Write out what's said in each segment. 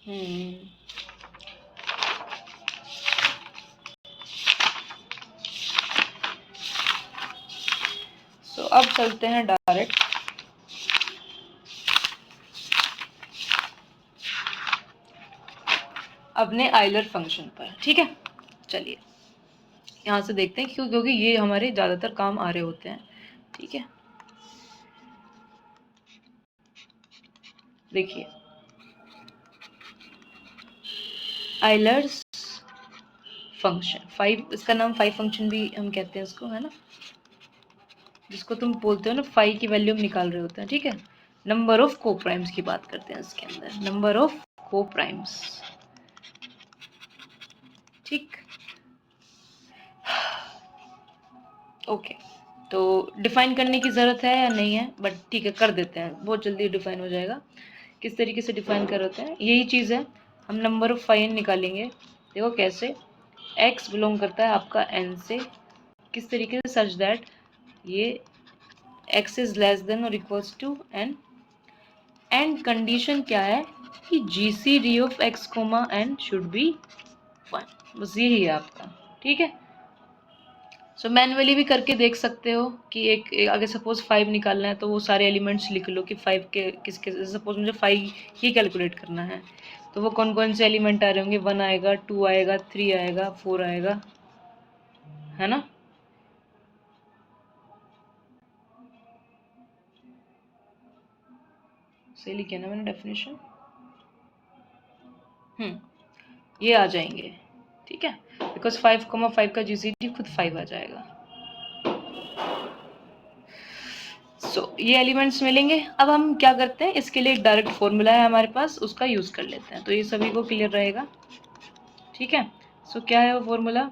हम्म सो अब चलते हैं डायरेक्ट अपने आइलर फंक्शन पर। ठीक है, चलिए यहाँ से देखते हैं क्योंकि ये हमारे ज़्यादातर काम आ रहे होते हैं। ठीक है, देखिए आइलर्स फंक्शन 5, इसका नाम 5 फंक्शन भी हम कहते हैं इसको, है ना, जिसको तुम बोलते हो ना 5 की वैल्यू हम निकाल रहे होते हैं। ठीक है, नंबर ऑफ को प्राइम्स की बात करते हैं इसके अंदर, नंबर ऑफ को प्राइम्स। ठीक, ओके, तो डिफाइन करने की ज़रूरत है या नहीं है, बट ठीक है कर देते हैं, बहुत जल्दी डिफाइन हो जाएगा। किस तरीके से डिफाइन कर होते हैं, यही चीज़ है, हम नंबर ऑफ 5 निकालेंगे। देखो कैसे, x बिलोंग करता है आपका n से, किस तरीके से, सच दैट ये x इज लेस देन और equals to n, and condition क्या है कि GCD of x, n should be 1, बस यही है आपका। ठीक है, सो मैनुअली भी करके देख सकते हो कि एक अगर सपोज 5 निकालना है तो वो सारे एलिमेंट्स लिख लो कि 5 के किसके, सपोज मुझे 5 ही कैलकुलेट करना है तो वो कौन कौन से एलिमेंट आ रहे होंगे, 1 आएगा, 2 आएगा, 3 आएगा, 4 आएगा, है ना। सही लिखे ना मैंने डेफिनेशन, ये आ जाएंगे। ठीक है, बिकॉज 5,5 का GCD खुद 5 आ जाएगा। ये एलिमेंट्स मिलेंगे। अब हम क्या करते हैं, इसके लिए एक डायरेक्ट फॉर्मूला है हमारे पास, उसका यूज़ कर लेते हैं, तो ये सभी को क्लियर रहेगा। ठीक है, क्या है वो फॉर्मूला,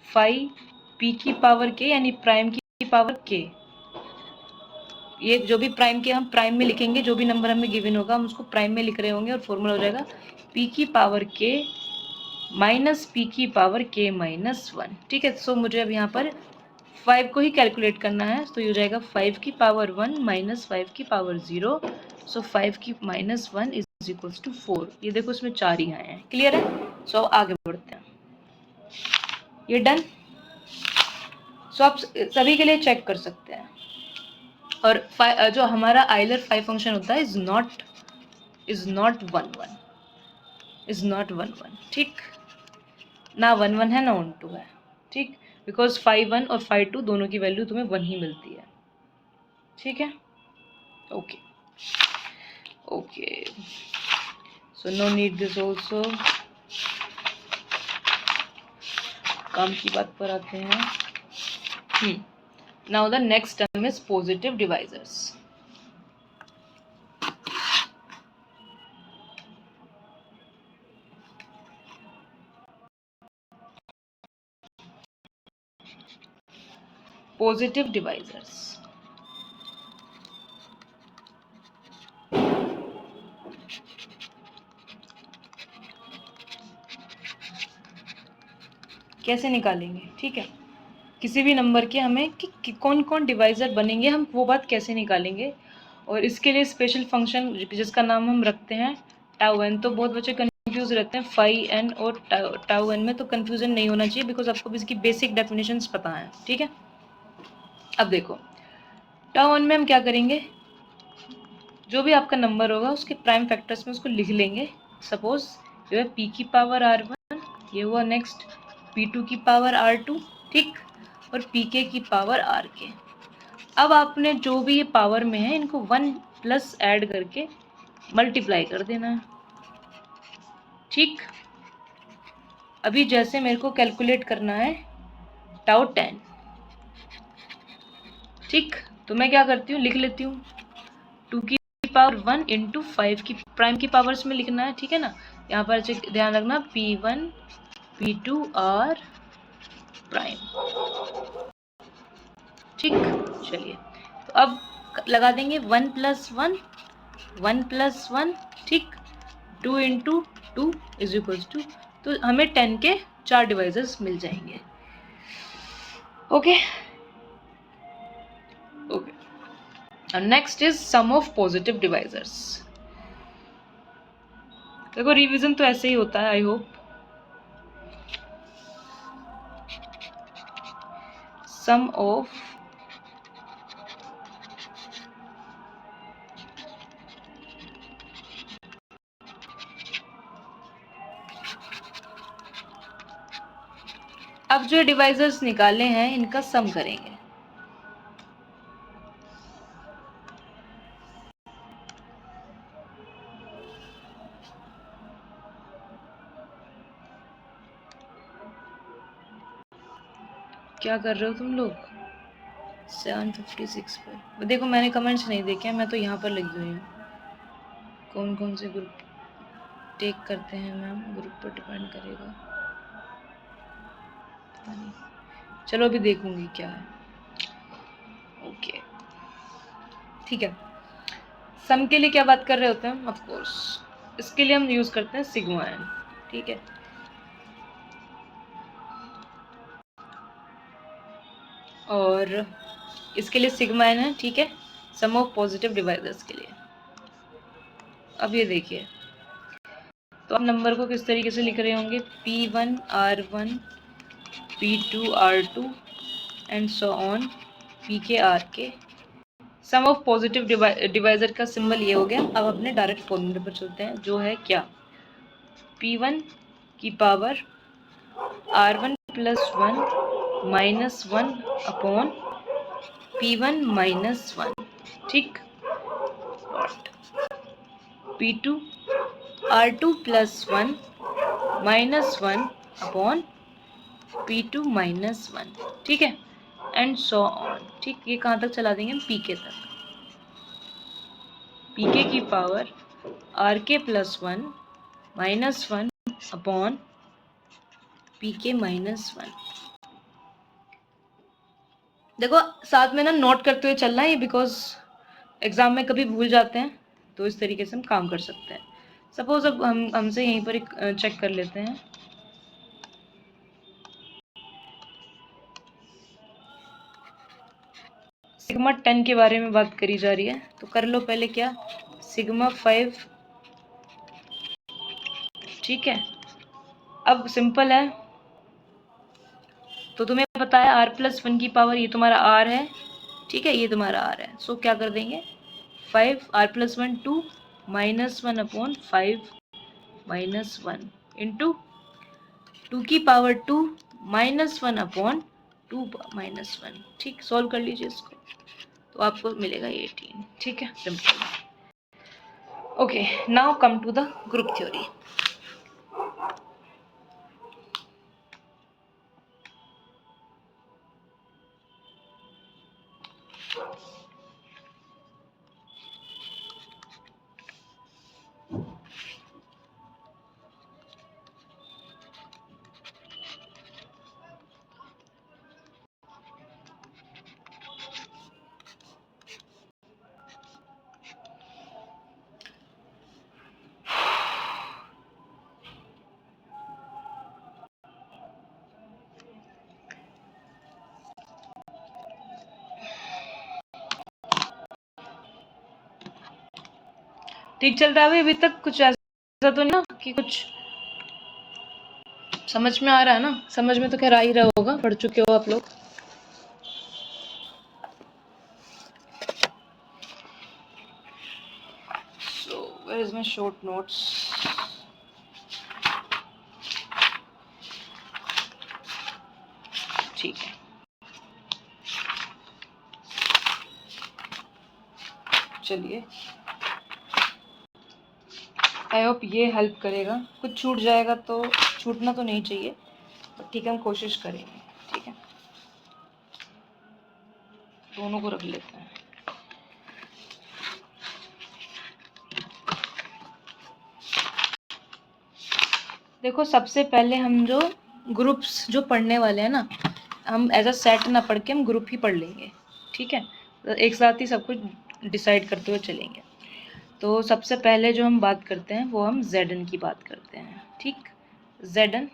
5p की पावर k यानी प्राइम की पावर k, ये जो भी प्राइम के हम प्राइम में लिखेंगे, जो भी नंबर हमें गिवन होगा हम उसको प्राइम में लिख रहे होंगे, और फॉर्मूला हो जाएगा p की पावर k माइनस p की पावर k माइनस 1। ठीक है, मुझे अब यहाँ पर 5 को ही कैलकुलेट करना है, तो ये हो जाएगा 5 की पावर 1 माइनस 5 की पावर 0, 5 की माइनस 1 इज इक्वल्स टू 4। ये देखो इसमें 4 ही आए हैं, क्लियर है। आगे बढ़ते हैं, ये डन। आप सभी के लिए चेक कर सकते हैं। और जो हमारा आइलर 5 फंक्शन होता है इज नॉट 1 1, ठीक, ना 1 1 है ना 1 2 है। ठीक, बिकॉज 5 1 और 5 2 दोनों की वैल्यू तुम्हें 1 ही मिलती है। ठीक है, okay okay, so no need this also. काम की बात पर आते हैं। Now the next term is positive divisors. Positive divisors, कैसे निकालेंगे। ठीक है, किसी भी नंबर के हमें कि कौन कौन डिवाइज़र बनेंगे, हम वो बात कैसे निकालेंगे, और इसके लिए स्पेशल फंक्शन जिसका नाम हम रखते हैं टाउ एन। तो बहुत बच्चे कंफ्यूज रहते हैं, 5n और टाउ एन में, तो कंफ्यूजन नहीं होना चाहिए बिकॉज आपको इसकी बेसिक डेफिनेशंस पता है। ठीक है, अब देखो टाउ एन में हम क्या करेंगे, जो भी आपका नंबर होगा उसके प्राइम फैक्टर्स में उसको लिख लेंगे। सपोज जो है p की पावर r1, ये हुआ नेक्स्ट p2 की पावर r2, ठीक, और pk की पावर rk। अब आपने जो भी ये पावर में है इनको 1 प्लस ऐड करके मल्टीप्लाई कर देना है। ठीक, अभी जैसे मेरे को कैलकुलेट करना है टाउ 10, ठीक, तो मैं क्या करती हूँ, लिख लेती हूँ 2 की पावर 1 इंटू 5 की प्राइम की पावर्स में लिखना है। ठीक है ना, यहाँ पर ध्यान रखना p1 p2 और प्राइम। ठीक, चलिए तो अब लगा देंगे 1 प्लस 1 1 प्लस 1, ठीक, 2 इंटू 2 इज इक्वल्स टू, तो हमें 10 के 4 डिवाइजर्स मिल जाएंगे। Okay okay, and next is sum of positive divisors. देखो रिवीजन तो ऐसे ही होता है, आई होप। सम ऑफ अब जो डिवाइजर्स निकाले हैं इनका सम करेंगे। क्या कर रहे हो तुम लोग? 756 पर देखो, मैंने कमेंट्स नहीं देखे, मैं तो यहाँ पर लगी हुई हूँ। कौन कौन से ग्रुप टेक करते हैं मैम, ग्रुप पर डिपेंड करेगा, पता नहीं। चलो अभी देखूंगी क्या है। ओके ठीक है। सम के लिए क्या बात कर रहे होते हैं? ऑफ कोर्स इसके लिए हम यूज करते हैं सिग्मा एन। ठीक है, और इसके लिए सिग्मा एन है। ठीक है, सम ऑफ पॉजिटिव डिवाइजर्स के लिए। अब ये देखिए, तो आप नंबर को किस तरीके से लिख रहे होंगे? P1 R1 P2 R2 and so on PK RK। Sum of positive divisor का सिंबल ये हो गया। अब अपने डायरेक्ट फॉर्मूले पर चलते हैं, जो है क्या? P1 की power R1 plus 1 minus 1 upon P1 minus 1। ठीक, P2 R2 plus 1 minus 1 upon P2 minus 1। ठीक है, एंड सो ऑन। ठीक, ये कहाँ तक चला देंगे? पीके तक। पीके की power RK plus 1 minus 1 upon PK minus 1। देखो साथ में ना नोट करते हुए चलना है, बिकॉज एग्जाम में कभी भूल जाते हैं, तो इस तरीके से हम काम कर सकते हैं। सपोज अब हमसे यहीं पर एक चेक कर लेते हैं। सिग्मा 10 के बारे में बात करी जा रही है, तो कर लो पहले क्या? सिग्मा 5। ठीक है, अब सिंपल है, तो तुम्हें पता है R प्लस 1 की पावर, ये तुम्हारा R है। ठीक है, ये तुम्हारा R है। सो क्या कर देंगे? 5 R plus 1 2 minus 1 upon 5 minus 1 into 2 की पावर 2 माइनस 1 अपॉन 2 माइनस 1। ठीक, सॉल्व कर लीजिए इसको, तो आपको मिलेगा 18। ठीक है, simple. Okay, now come to the group theory. ठीक चल रहा है अभी तक? कुछ ऐसा तो ना कि कुछ समझ में आ रहा है ना? समझ में तो खैर आ ही रहा होगा, पढ़ चुके हो आप लोग। So where is my short notes? ठीक है, चलिए, आई होप ये हेल्प करेगा। कुछ छूट जाएगा तो, छूटना तो नहीं चाहिए, बट ठीक है, हम कोशिश करेंगे। ठीक है, दोनों को रख लेते हैं। देखो सबसे पहले हम जो ग्रुप्स जो पढ़ने वाले हैं ना, हम एज अ सेट ना पढ़ के हम ग्रुप ही पढ़ लेंगे। ठीक है, तो एक साथ ही सब कुछ डिसाइड करते हुए चलेंगे। तो सबसे पहले जो हम बात करते हैं वो हम ZN की बात करते हैं। ठीक, ZN,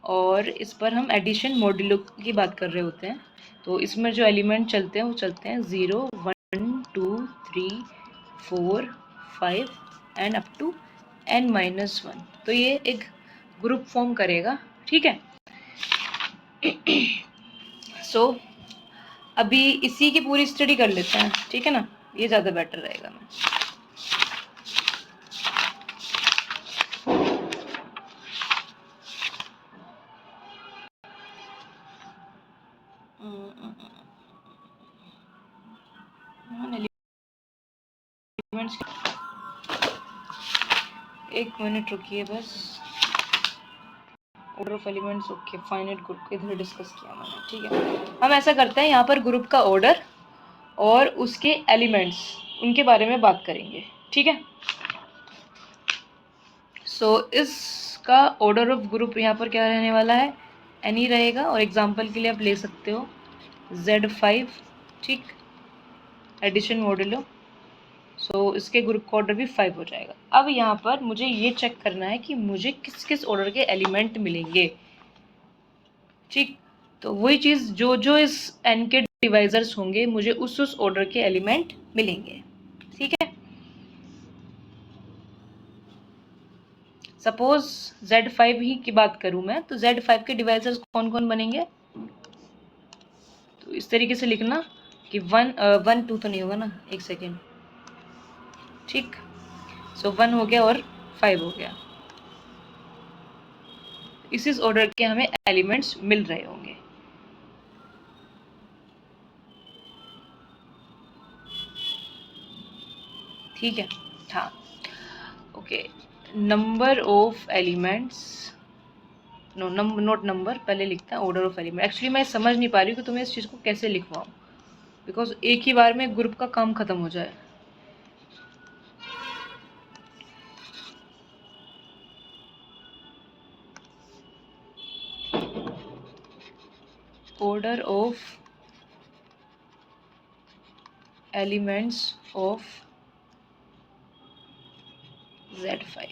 और इस पर हम एडिशन मॉड्यूलो की बात कर रहे होते हैं। तो इसमें जो एलिमेंट चलते हैं वो चलते हैं 0 1 2 3 4 5 एंड अप टू n-1, तो ये एक ग्रुप फॉर्म करेगा, ठीक है। सो अभी इसी की पूरी स्टडी कर लेते हैं, ठीक है ना, ये ज़्यादा बेटर रहेगा। मैं एक मिनट रुकिए बस। Order of elements, okay, finite group को इधर डिस्कस किया मैंने, ठीक है। हम ऐसा करते हैं, यहाँ पर ग्रुप का ऑर्डर और उसके एलिमेंट्स, उनके बारे में बात करेंगे, ठीक है। सो इसका ऑर्डर ऑफ ग्रुप यहाँ पर क्या रहने वाला है, एनी रहेगा, और एग्जांपल के लिए आप ले सकते हो Z5, ठीक, एडिशन मॉडुलो। सो इसके ग्रुप का ऑर्डर भी 5 हो जाएगा। अब यहाँ पर मुझे ये चेक करना है कि मुझे किस किस ऑर्डर के एलिमेंट मिलेंगे, ठीक। तो वही चीज़, जो जो इस n के डिवाइजर्स होंगे, मुझे उस ऑर्डर के एलिमेंट मिलेंगे, ठीक है। सपोज Z5 ही की बात करूं मैं, तो Z5 के डिवाइजर्स कौन कौन बनेंगे, तो इस तरीके से लिखना कि 1 2 तो नहीं होगा ना, एक सेकेंड, ठीक। सो 1 हो गया और 5 हो गया, इस ऑर्डर के हमें एलिमेंट्स मिल रहे होंगे, ठीक है। हाँ, okay, number of elements, no not number, पहले लिखता है ऑर्डर ऑफ एलिमेंट। एक्चुअली मैं समझ नहीं पा रही हूँ कि तुम्हें इस चीज़ को कैसे लिखवाऊँ, बिकॉज एक ही बार में ग्रुप का काम खत्म हो जाए। Order of elements of Z5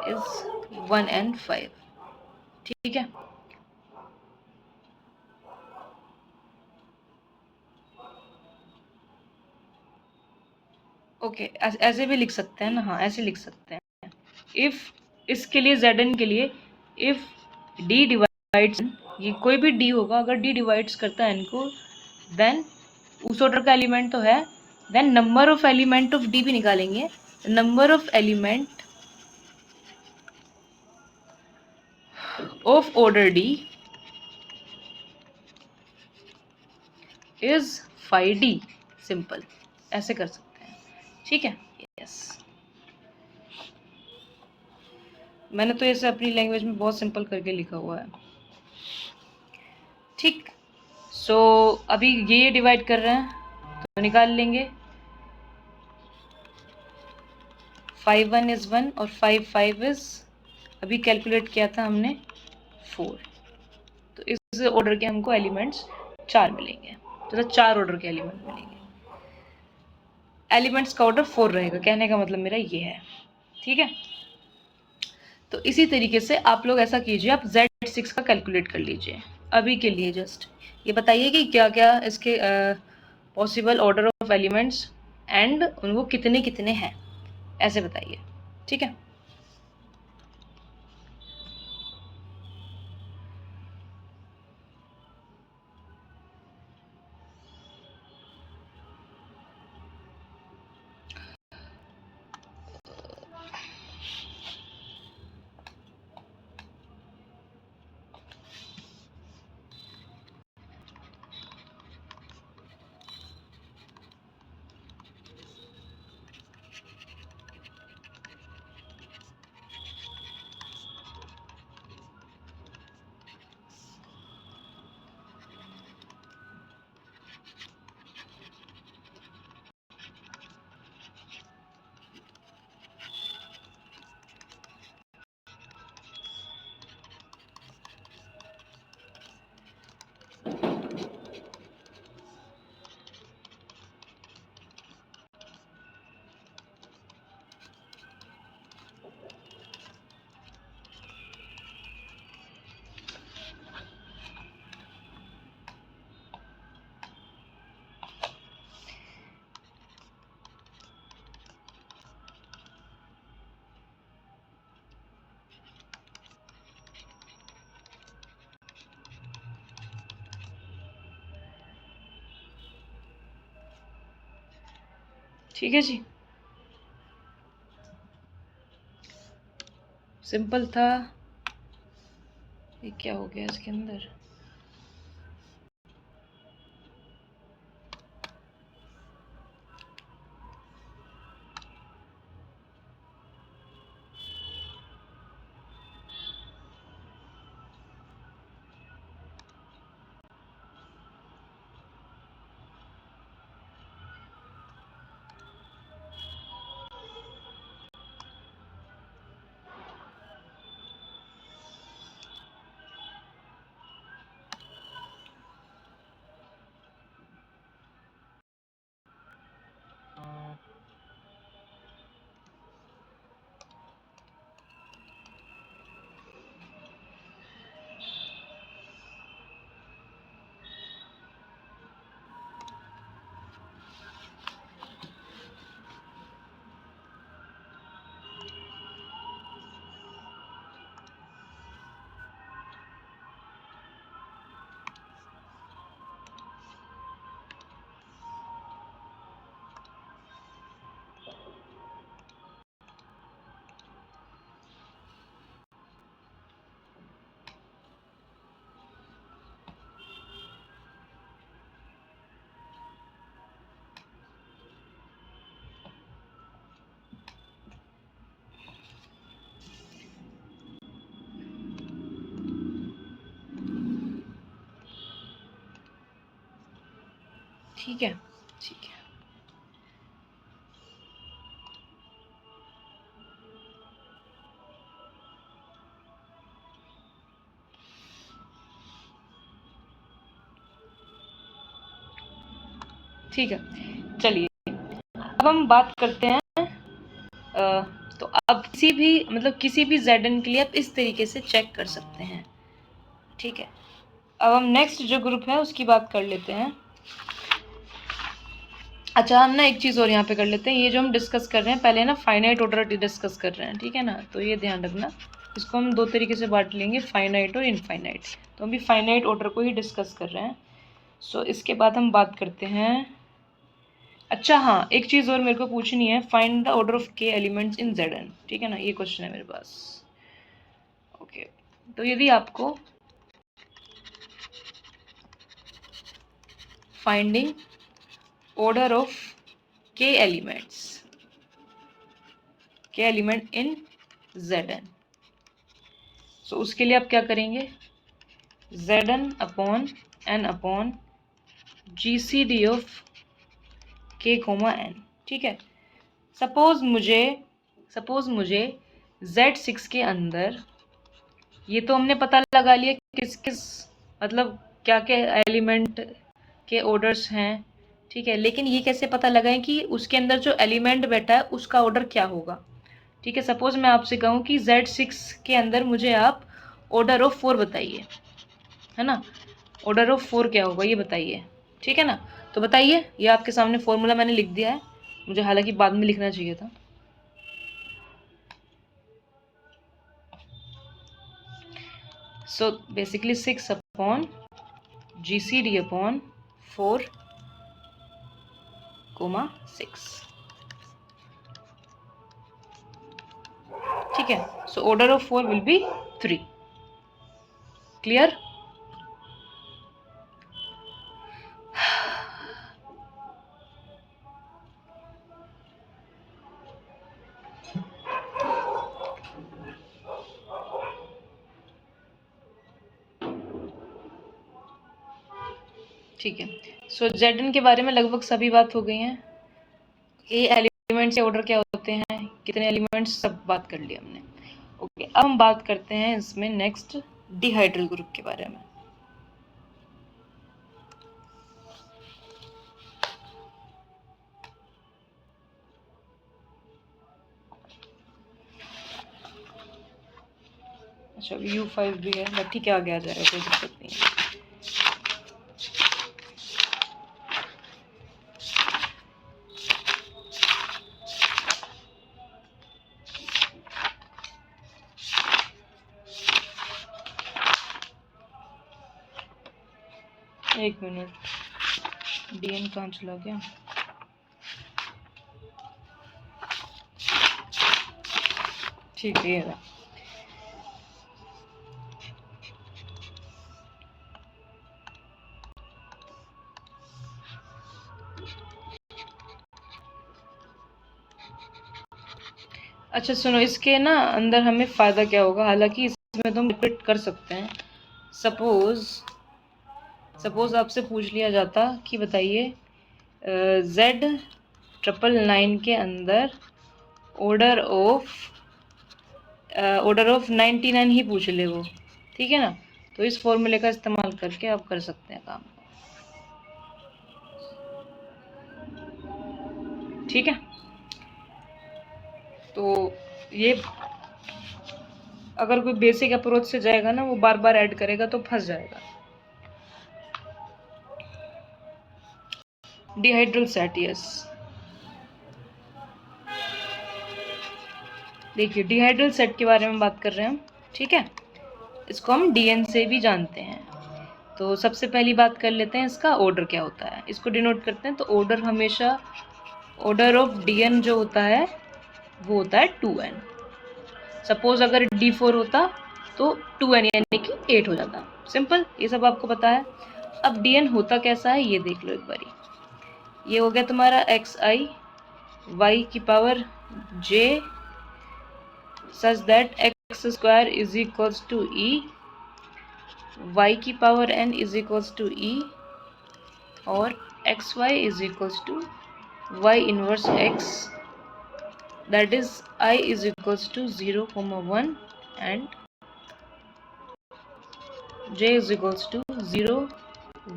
is 1 and 5, ठीक है। ओके, ऐसे भी लिख सकते हैं ना, हाँ ऐसे लिख सकते हैं। इफ, इसके लिए Zn के लिए, इफ D डिवाइड्स, ये कोई भी D होगा, अगर D डिवाइड्स करता है n को, देन उस ऑर्डर का एलिमेंट तो है, then number of element of D भी निकालेंगे। Number of element of order D is 5D, simple, ऐसे कर सकते हैं, ठीक है। यस, मैंने तो इसे अपनी लैंग्वेज में बहुत सिंपल करके लिखा हुआ है, ठीक। सो अभी ये डिवाइड कर रहे हैं तो निकाल लेंगे, 5 1 इज 1 और 5 5 इज, अभी कैलकुलेट किया था हमने 4, तो इस ऑर्डर के हमको एलिमेंट्स 4 मिलेंगे, तो 4 ऑर्डर के एलिमेंट मिलेंगे। एलिमेंट्स का ऑर्डर 4 रहेगा, कहने का मतलब मेरा ये है, ठीक है। तो इसी तरीके से आप लोग ऐसा कीजिए, आप Z6 का कैलकुलेट कर लीजिए अभी के लिए। जस्ट ये बताइए कि क्या क्या इसके possible order of elements and उनको कितने कितने हैं, ऐसे बताइए, ठीक है। ठीक है जी, सिंपल था। ये क्या हो गया इसके अंदर? ठीक है, ठीक है। ठीक है, चलिए अब हम बात करते हैं। तो अब किसी भी Zn के लिए आप इस तरीके से चेक कर सकते हैं। ठीक है, अब हम नेक्स्ट जो ग्रुप है उसकी बात कर लेते हैं। अच्छा, हम ना एक चीज़ और यहाँ पे कर लेते हैं। ये जो हम डिस्कस कर रहे हैं, पहले ना फाइनाइट ऑर्डर डिस्कस कर रहे हैं, ठीक है ना। तो ये ध्यान रखना, इसको हम दो तरीके से बांट लेंगे, फाइनाइट और इनफाइनाइट। तो हम भी फाइनाइट ऑर्डर को ही डिस्कस कर रहे हैं। सो इसके बाद हम बात करते हैं। अच्छा हाँ, एक चीज़ और मेरे को पूछनी है, फाइंड द ऑर्डर ऑफ के एलिमेंट्स इन Zn, ठीक है ना। ये क्वेश्चन है मेरे पास। ओके, तो यदि आपको फाइंडिंग ऑर्डर ऑफ के एलिमेंट इन Zn, सो उसके लिए आप क्या करेंगे, Zn upon n upon GCD of k, n, ठीक है। सपोज मुझे Z6 के अंदर, ये तो हमने पता लगा लिया किस किस मतलब क्या क्या एलिमेंट के ऑर्डर्स हैं, ठीक है। लेकिन ये कैसे पता लगाएं कि उसके अंदर जो एलिमेंट बैठा है उसका ऑर्डर क्या होगा, ठीक है। सपोज मैं आपसे कहूँ कि Z6 के अंदर मुझे आप ऑर्डर ऑफ 4 बताइए, है ना। ऑर्डर ऑफ 4 क्या होगा ये बताइए, ठीक है ना। तो बताइए, ये आपके सामने फॉर्मूला मैंने लिख दिया है, मुझे हालांकि बाद में लिखना चाहिए था। So basically 6 upon GCD upon 4, 6, ठीक है। So order of 4 will be 3। Clear? ठीक है, सो Zn के बारे में लगभग सभी बात हो गई है। ए एलिमेंट्स के ऑर्डर क्या होते हैं, कितने एलिमेंट्स, सब बात कर ली हमने। ओके, अब हम बात करते हैं इसमें नेक्स्ट डिहाइड्रल ग्रुप के बारे में। अच्छा, U5 भी है, बट ठीक है, आगे आ जाएगा, कोई दिक्कत नहीं है। एक मिनट, DN कहाँ चला गया? ठीक है। अच्छा सुनो, इसके ना अंदर हमें फ़ायदा क्या होगा, हालांकि इसमें तो हम रिपीट कर सकते हैं। सपोज आपसे पूछ लिया जाता कि बताइए Z999 के अंदर ऑर्डर ऑफ 99 ही पूछ ले वो, ठीक है ना, तो इस फॉर्मूले का इस्तेमाल करके आप कर सकते हैं काम, ठीक है। तो ये अगर कोई बेसिक अप्रोच से जाएगा ना, वो बार बार ऐड करेगा तो फंस जाएगा। डिहाइड्रल सेट, यस। देखिए डिहाइड्रल सेट के बारे में बात कर रहे हैं हम, ठीक है। इसको हम डीएन से भी जानते हैं। तो सबसे पहली बात कर लेते हैं इसका ऑर्डर क्या होता है, इसको डिनोट करते हैं। तो ऑर्डर हमेशा, ऑर्डर ऑफ डीएन जो होता है वो होता है 2n। सपोज अगर D4 होता तो 2n यानी कि 8 हो जाता। सिंपल, ये सब आपको पता है। अब डीएन होता कैसा है ये देख लो एक बारी। ये हो गया तुम्हारा xi y की power j such that x square is equals to e, y की power n is equals to e, और xy is equals to y inverse x, that is I is equals to 0, 1 and j is equals to 0,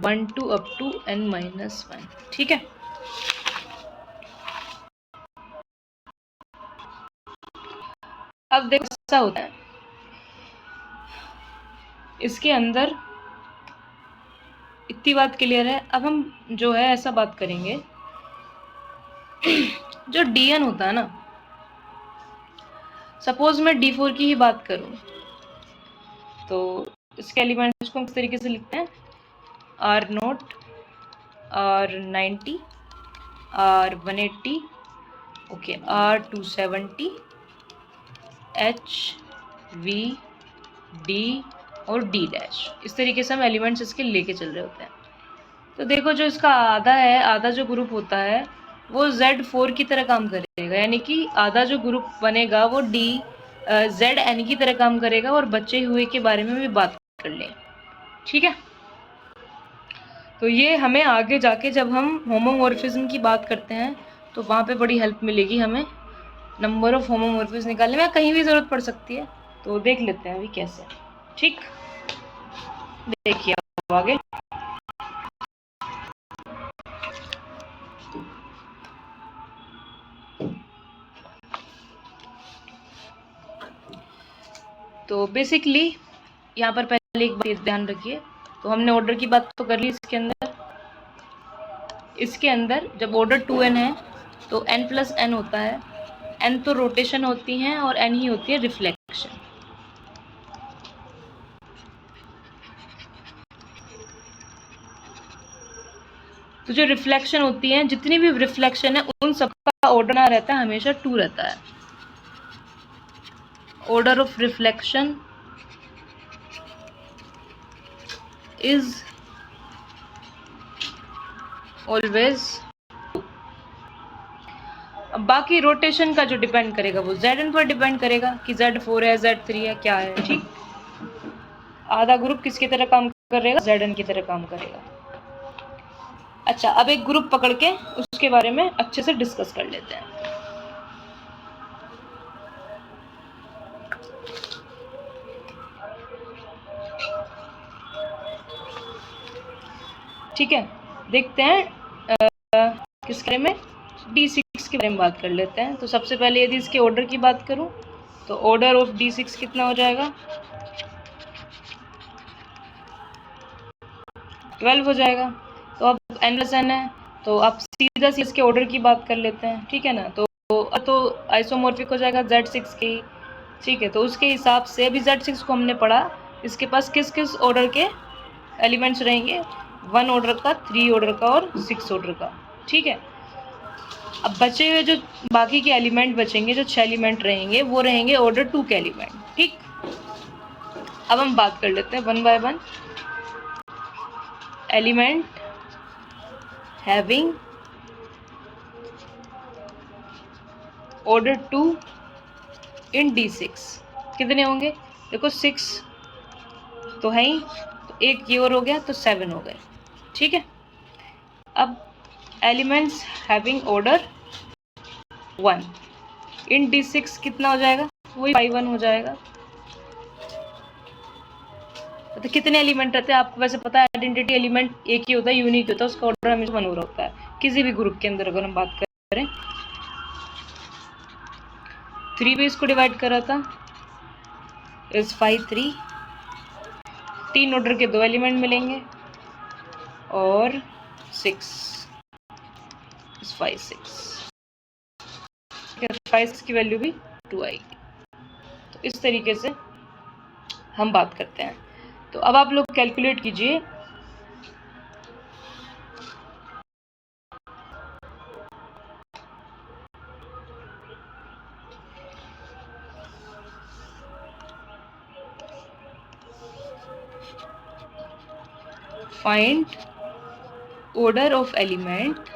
1 to up to n minus 1, ठीक है। अब देखो ऐसा होता है, इसके अंदर इतनी बात क्लियर है। अब हम जो है ऐसा बात करेंगे जो डीएन होता है ना, सपोज मैं D4 की ही बात करूं तो इसके एलिमेंट्स को इस तरीके से लिखते हैं R0, R90, R180, okay, R270, H, V, D और D डैश। इस तरीके से हम एलिमेंट्स इसके लेके चल रहे होते हैं। तो देखो जो इसका आधा है, आधा जो ग्रुप होता है वो Z4 की तरह काम करेगा, यानी कि आधा जो ग्रुप बनेगा वो ZN की तरह काम करेगा, और बचे हुए के बारे में भी बात कर लें, ठीक है। तो ये हमें आगे जाके जब हम होमोमॉर्फिज्म की बात करते हैं तो वहाँ पे बड़ी हेल्प मिलेगी हमें नंबर ऑफ होमोमॉर्फिज्म निकालने में, कहीं भी ज़रूरत पड़ सकती है। तो देख लेते हैं अभी कैसे, ठीक। देखिए अब आगे, तो बेसिकली यहाँ पर पहले एक बात ध्यान रखिए। तो हमने ऑर्डर की बात तो कर ली। इसके अंदर जब ऑर्डर 2n है तो n+n होता है। n तो रोटेशन होती हैं और n ही होती है रिफ्लेक्शन। तो जो रिफ्लेक्शन होती है, जितनी भी रिफ्लेक्शन है उन सबका ऑर्डर ना रहता है, हमेशा 2 रहता है। Order of reflection is always. अब बाकी रोटेशन का जो डिपेंड करेगा वो Zn पर डिपेंड करेगा कि Z4 है, Z3 है, क्या है, ठीक। आधा ग्रुप किसकी तरह काम करेगा, Zn की तरह काम करेगा। अच्छा, अब एक ग्रुप पकड़ के उसके बारे में अच्छे से डिस्कस कर लेते हैं। ठीक है, देखते हैं किस बारे में, D6 के बारे में बात कर लेते हैं। तो सबसे पहले यदि इसके ऑर्डर की बात करूं तो ऑर्डर ऑफ D6 कितना हो जाएगा, 12 हो जाएगा। तो अब n+n है तो आप सीधा से इसके ऑर्डर की बात कर लेते हैं, ठीक है ना। तो आइसोमॉर्फिक हो जाएगा Z6 की, ठीक है। तो उसके हिसाब से अभी Z6 को हमने पढ़ा, इसके पास किस किस ऑर्डर के एलिमेंट्स रहेंगे, 1 ऑर्डर का, 3 ऑर्डर का और 6 ऑर्डर का, ठीक है। अब बचे हुए जो बाकी के एलिमेंट बचेंगे, जो 6 एलिमेंट रहेंगे, वो रहेंगे ऑर्डर 2 के एलिमेंट। ठीक, अब हम बात कर लेते हैं one by one. Element having order 2 in D6 कितने होंगे? देखो 6 तो है ही, तो एक ये और हो गया, तो 7 हो गए। ठीक है, अब एलिमेंट्स हैविंग ऑर्डर 1 इन D6 कितना हो जाएगा? वही 5 हो जाएगा। तो कितने एलिमेंट रहते हैं आपको वैसे पता है? आइडेंटिटी एलिमेंट एक ही होता है, यूनिक होता है, उसका ऑर्डर हमेशा 1 हो रहा होता है किसी भी ग्रुप के अंदर। अगर हम बात करें 3 पे इसको डिवाइड करा था, इज 5 3, 3 ऑर्डर के 2 एलिमेंट मिलेंगे और 6 इज 5 6, 5 की वैल्यू भी 2 आएगी। तो इस तरीके से हम बात करते हैं। तो अब आप लोग कैलकुलेट कीजिए, फाइंड ऑर्डर ऑफ एलिमेंट।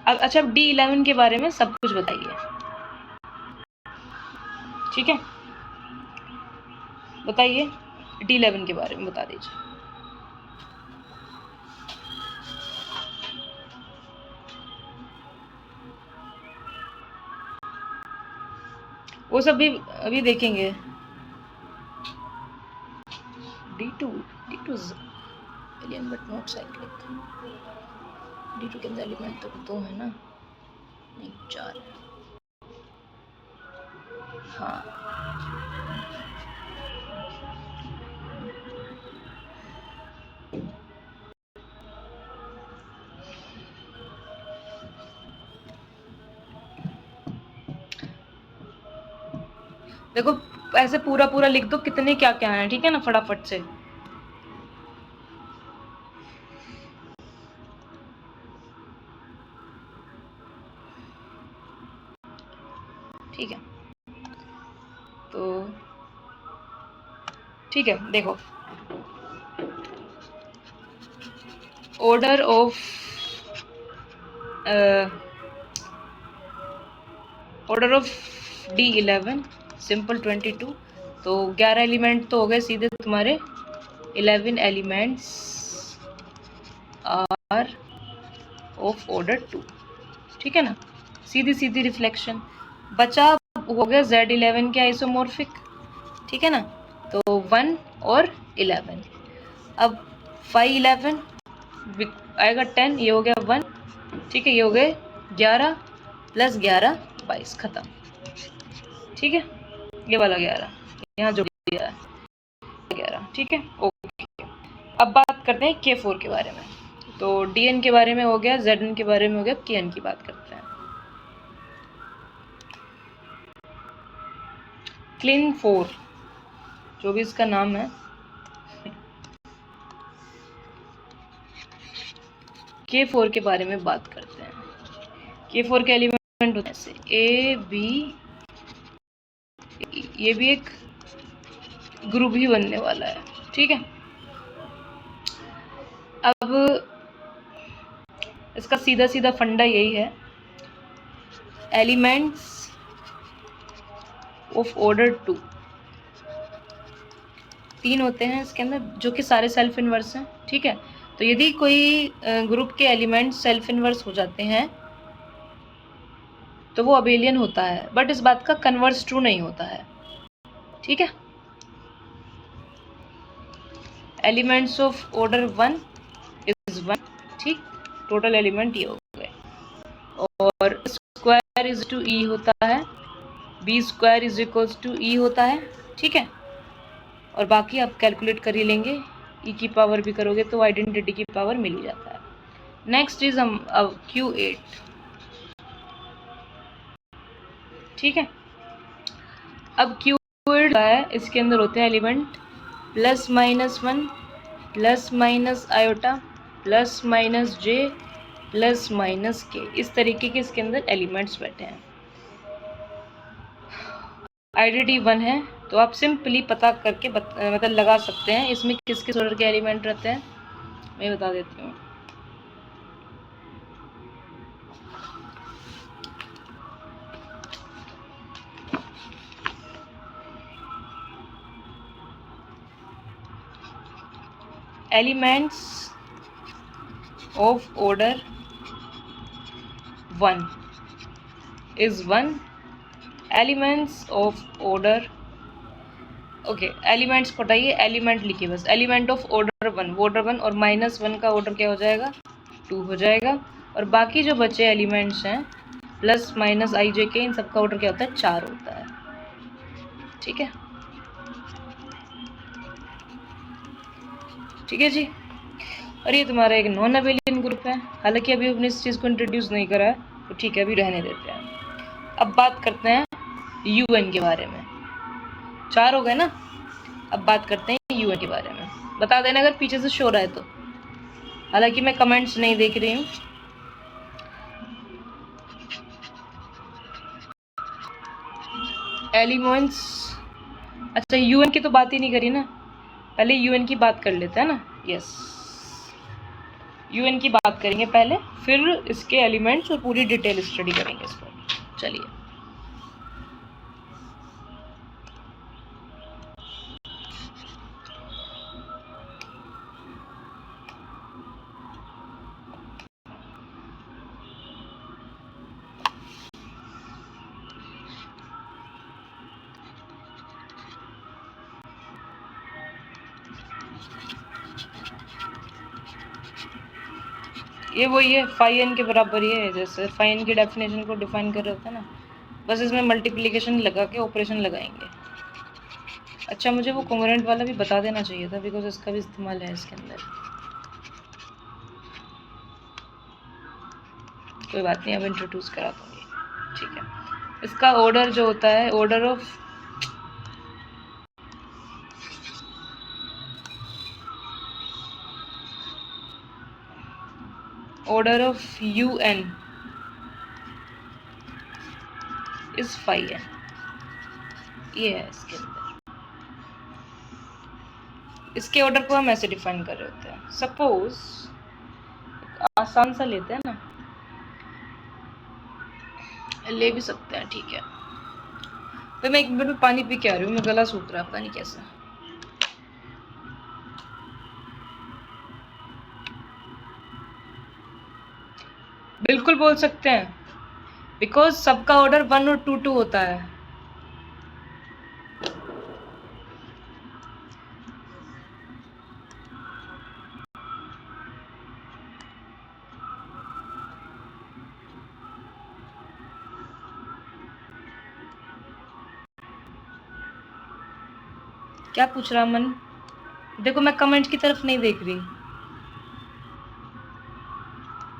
अब अच्छा, D11 के बारे में सब कुछ बताइए। ठीक है, बताइए D11 के बारे में बता दीजिए। वो सब भी अभी देखेंगे। D2 is alien but not cyclic। D2 के अंदर एलिमेंट तो 2 है ना, नहीं 4 है। हाँ, देखो ऐसे पूरा पूरा लिख दो कितने क्या क्या है, ठीक है ना, फटाफट से। ठीक है, तो ठीक है, देखो ऑर्डर ऑफ D11 सिंपल 22। तो 11 एलिमेंट तो हो गए सीधे तुम्हारे, 11 एलिमेंट्स आर ऑफ ऑर्डर 2। ठीक है ना, सीधी सीधी रिफ्लेक्शन। बचा हो गया Z11 के आइसोमॉर्फिक। ठीक है ना, तो 1 और 11। अब 5 11 आएगा 10, ये हो गया 1। ठीक है, ये हो गए 11 प्लस 11 22, खत्म। ठीक है, ये वाला 11 यहाँ जो दिया है 11। ठीक है, ओके। अब बात करते हैं K4 के बारे में। तो DN के बारे में हो गया, ZN के बारे में हो गया, KN की बात करते हैं। क्लीन 4 जो भी इसका नाम है, K4 के बारे में बात करते हैं। K4 के एलिमेंट होते हैं A B, ये भी एक ग्रुप ही बनने वाला है। ठीक है, अब इसका सीधा सीधा फंडा यही है, एलिमेंट्स ऑफ ऑर्डर 2 3 होते हैं इसके अंदर, जो कि सारे सेल्फ इनवर्स हैं। ठीक है, तो यदि कोई ग्रुप के एलिमेंट सेल्फ इनवर्स हो जाते हैं तो वो अबेलियन होता है, बट इस बात का कन्वर्स ट्रू नहीं होता है। ठीक है, एलिमेंट्स ऑफ ऑर्डर 1 इज 1। ठीक, टोटल एलिमेंट ये हो गए, और स्क्वायर इज टू ई होता है, B square is equals to E होता है। ठीक है, और बाकी आप कैलकुलेट कर ही लेंगे, ई की पावर भी करोगे तो आइडेंटिटी की पावर मिल ही जाता है। नेक्स्ट इज हम अब Q8। ठीक है, अब Q8 है, इसके अंदर होते हैं element +-1 +- iota +-j plus minus के, इस तरीके के इसके अंदर एलिमेंट्स बैठे हैं। आइडेंटिटी 1 है तो आप सिंपली पता करके मतलब लगा सकते हैं इसमें किस किस ऑर्डर के एलिमेंट रहते हैं। मैं बता देती हूँ। Elements of order 1 is 1, elements of order, okay elements को हटाइए, एलिमेंट लिखिए बस, एलिमेंट ऑफ ऑर्डर 1, वो ऑर्डर 1 और -1 का ऑर्डर क्या हो जाएगा 2 हो जाएगा। और बाकी जो बचे एलिमेंट्स हैं प्लस माइनस आई जे के, इन सबका ऑर्डर क्या होता है 4 होता है। ठीक है, ठीक है जी। और ये तुम्हारा एक नॉन अबेलियन ग्रुप है, हालांकि अभी हमने इस चीज़ को इंट्रोड्यूस नहीं करा है तो ठीक है, अभी रहने देते हैं। अब बात करते हैं यूएन के बारे में। 4 हो गए ना, अब बात करते हैं यूएन के बारे में। बता देना अगर पीछे से शोर आए तो, हालांकि मैं कमेंट्स नहीं देख रही हूँ। एलिमेंट्स, अच्छा यूएन की तो बात ही नहीं करी ना, पहले यूएन की बात कर लेते हैं ना। यस, यूएन की बात करेंगे पहले, फिर इसके एलिमेंट्स और पूरी डिटेल स्टडी करेंगे इस पर। चलिए, ये वही है फाई एन के बराबर ही है, जैसे फाई एन की डेफिनेशन को डिफाइन कर रहे होते हैं ना, बस इसमें मल्टीप्लिकेशन लगा के ऑपरेशन लगाएंगे। अच्छा, मुझे वो कॉन्ग्रुएंट वाला भी बता देना चाहिए था, बिकॉज इसका भी इस्तेमाल है इसके अंदर। कोई बात नहीं, अब इंट्रोड्यूस करा दूंगी। ठीक है, इसका ऑर्डर जो होता है order of UN is phi n, ये है इसके अंदर। इसके ऑर्डर को हम ऐसे डिफाइन कर रहे होते हैं। सपोज आसान सा लेते हैं ना, ले भी सकते हैं, ठीक है। तो मैं एक मिनट में पानी पी के आ रही हूँ, मैं गला सूख रहा है पता नहीं कैसे। बिल्कुल बोल सकते हैं, बिकॉज सबका ऑर्डर 1 और 2 होता है। क्या पूछ रहा मन? देखो मैं कमेंट की तरफ नहीं देख रही।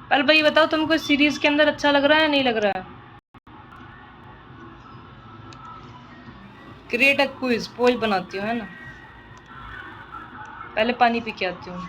पहले भाई बताओ, तुमको इस सीरीज के अंदर अच्छा लग रहा है या नहीं लग रहा है? क्रिएट अ क्विज, पोल बनाती हूँ है ना। पहले पानी पी के आती हूँ।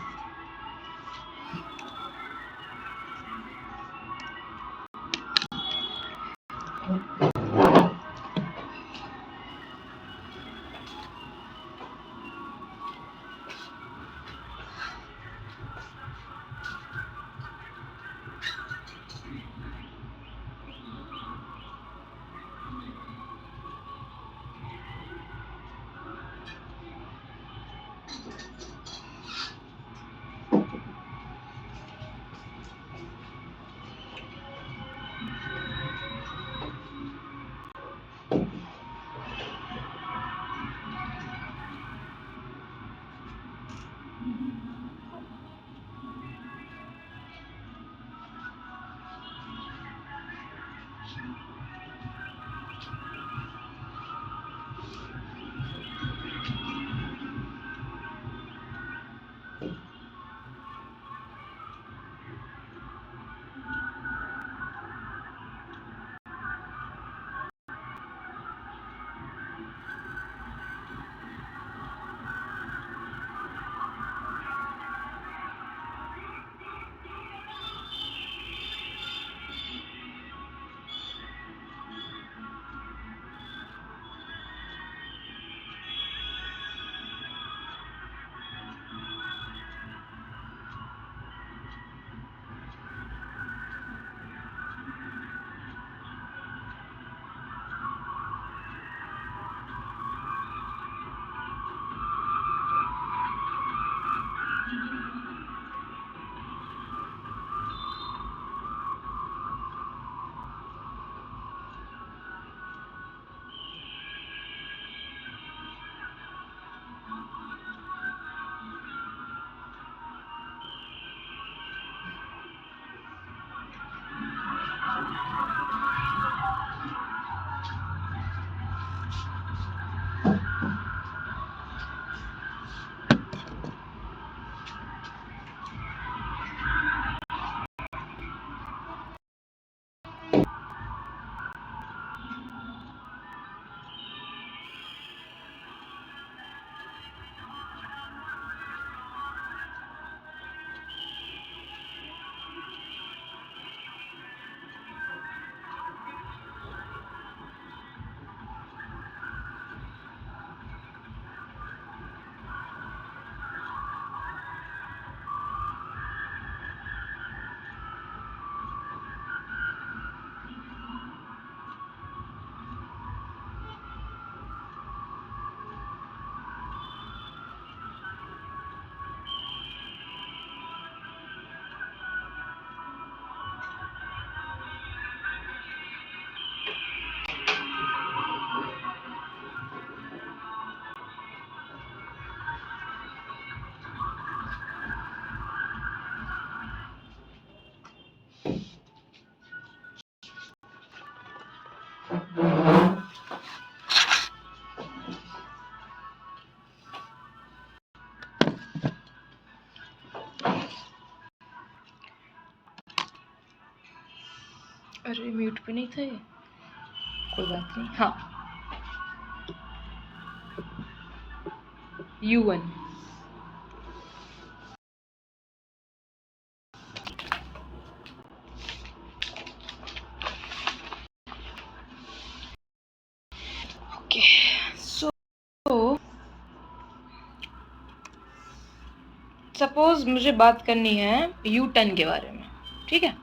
अरे म्यूट पे नहीं था ये, कोई बात नहीं। हाँ, U1 ओके। सो सपोज मुझे बात करनी है U10 के बारे में, ठीक है।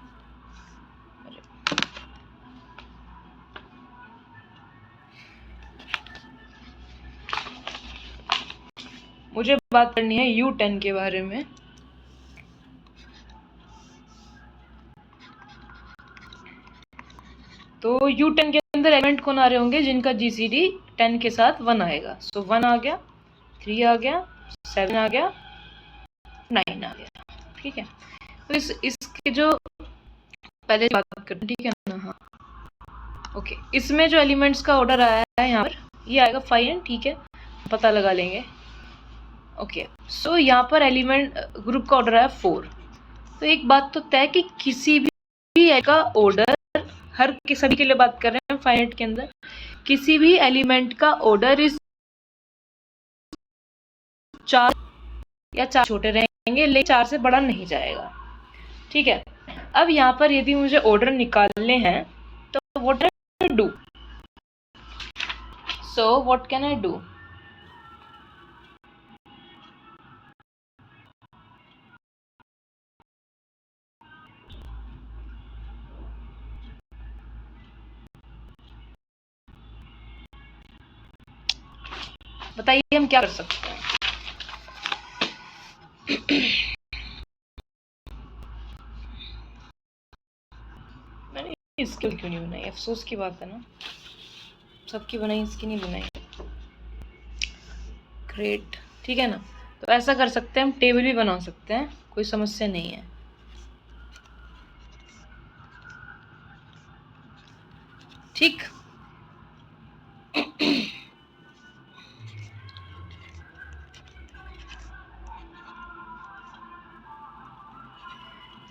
मुझे बात करनी है U10 के बारे में। तो U10 के अंदर एलिमेंट कौन आ रहे होंगे, जिनका GCD 10 के साथ 1 आएगा। सो 1 आ गया, 3 आ गया, 7 आ गया, 9 आ गया, ठीक है। तो इसके जो पहले बात करते हैं, ठीक है ना। हाँ ओके, इसमें जो एलिमेंट्स का ऑर्डर आया है यहाँ पर, ये आएगा 5n, ठीक है, पता लगा लेंगे। ओके, सो यहाँ पर एलिमेंट ग्रुप का ऑर्डर आया 4। तो एक बात तो तय कि किसी भी का ऑर्डर, हर के सभी के लिए बात कर रहे हैं फाइनाइट के अंदर, किसी भी एलिमेंट का ऑर्डर इस 4 या 4 छोटे रहेंगे, लेकिन 4 से बड़ा नहीं जाएगा, ठीक है। अब यहाँ पर यदि मुझे ऑर्डर निकालने हैं तो what can I do? So what can I do? बताइए हम क्या कर सकते हैं। मैंने इसकी क्यों नहीं बनाई, अफसोस की बात है ना, सबकी बनाई, इसकी नहीं बनाई। ग्रेट, ठीक है ना। तो ऐसा कर सकते हैं, हम टेबल भी बना सकते हैं, कोई समस्या नहीं है, ठीक।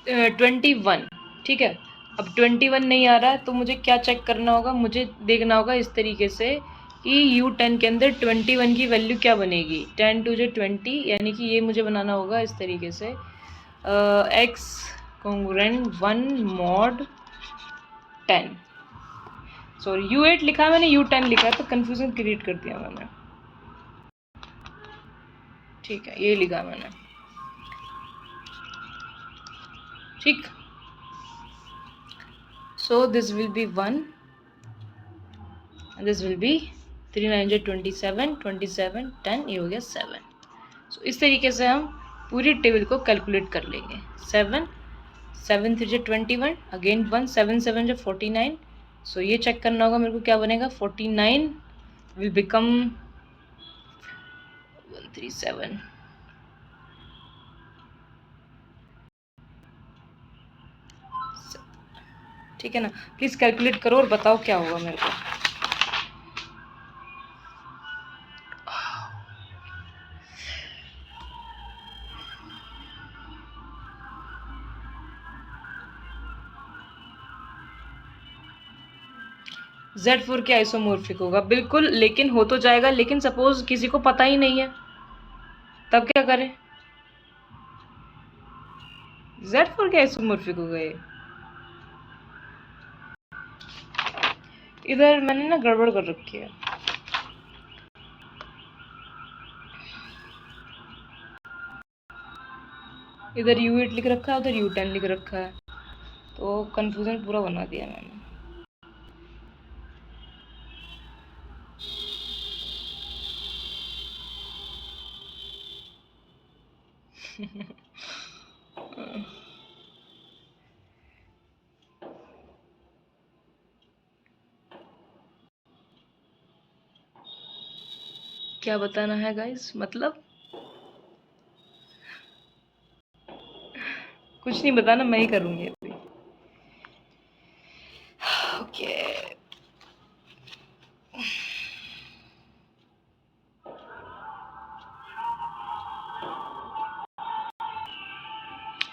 21, ठीक है। अब 21 नहीं आ रहा है तो मुझे क्या चेक करना होगा, मुझे देखना होगा इस तरीके से कि U10 के अंदर 21 की वैल्यू क्या बनेगी। 10 2 20, यानी कि ये मुझे बनाना होगा इस तरीके से, x congruent 1 mod 10। Sorry, U8 लिखा है मैंने, U10 लिखा है, तो कंफ्यूजन क्रिएट कर दिया मैंने, ठीक है, ये लिखा मैंने, ठीक। So this will be 1 and this will be 3 9 27, 27 10, ये हो गया 7। So इस तरीके से हम पूरी टेबल को कैलकुलेट कर लेंगे। 7 7 3 21, अगेन 1 7 7 49। सो ये चेक करना होगा मेरे को क्या बनेगा, 49 विल बिकम 137, ठीक है ना। प्लीज कैलकुलेट करो और बताओ क्या होगा मेरे को। Z4 के आइसोमॉर्फिक होगा बिल्कुल, लेकिन हो तो जाएगा, लेकिन सपोज किसी को पता ही नहीं है, तब क्या करें? Z4 के आइसोमॉर्फिक हो गए। इधर मैंने ना गड़बड़ कर रखी है। इधर U8 लिख रखा है, उधर U10 लिख रखा है, तो कंफ्यूजन पूरा बना दिया मैंने। क्या बताना है गाइस? मतलब कुछ नहीं बताना, मैं ही करूंगी अभी। ओके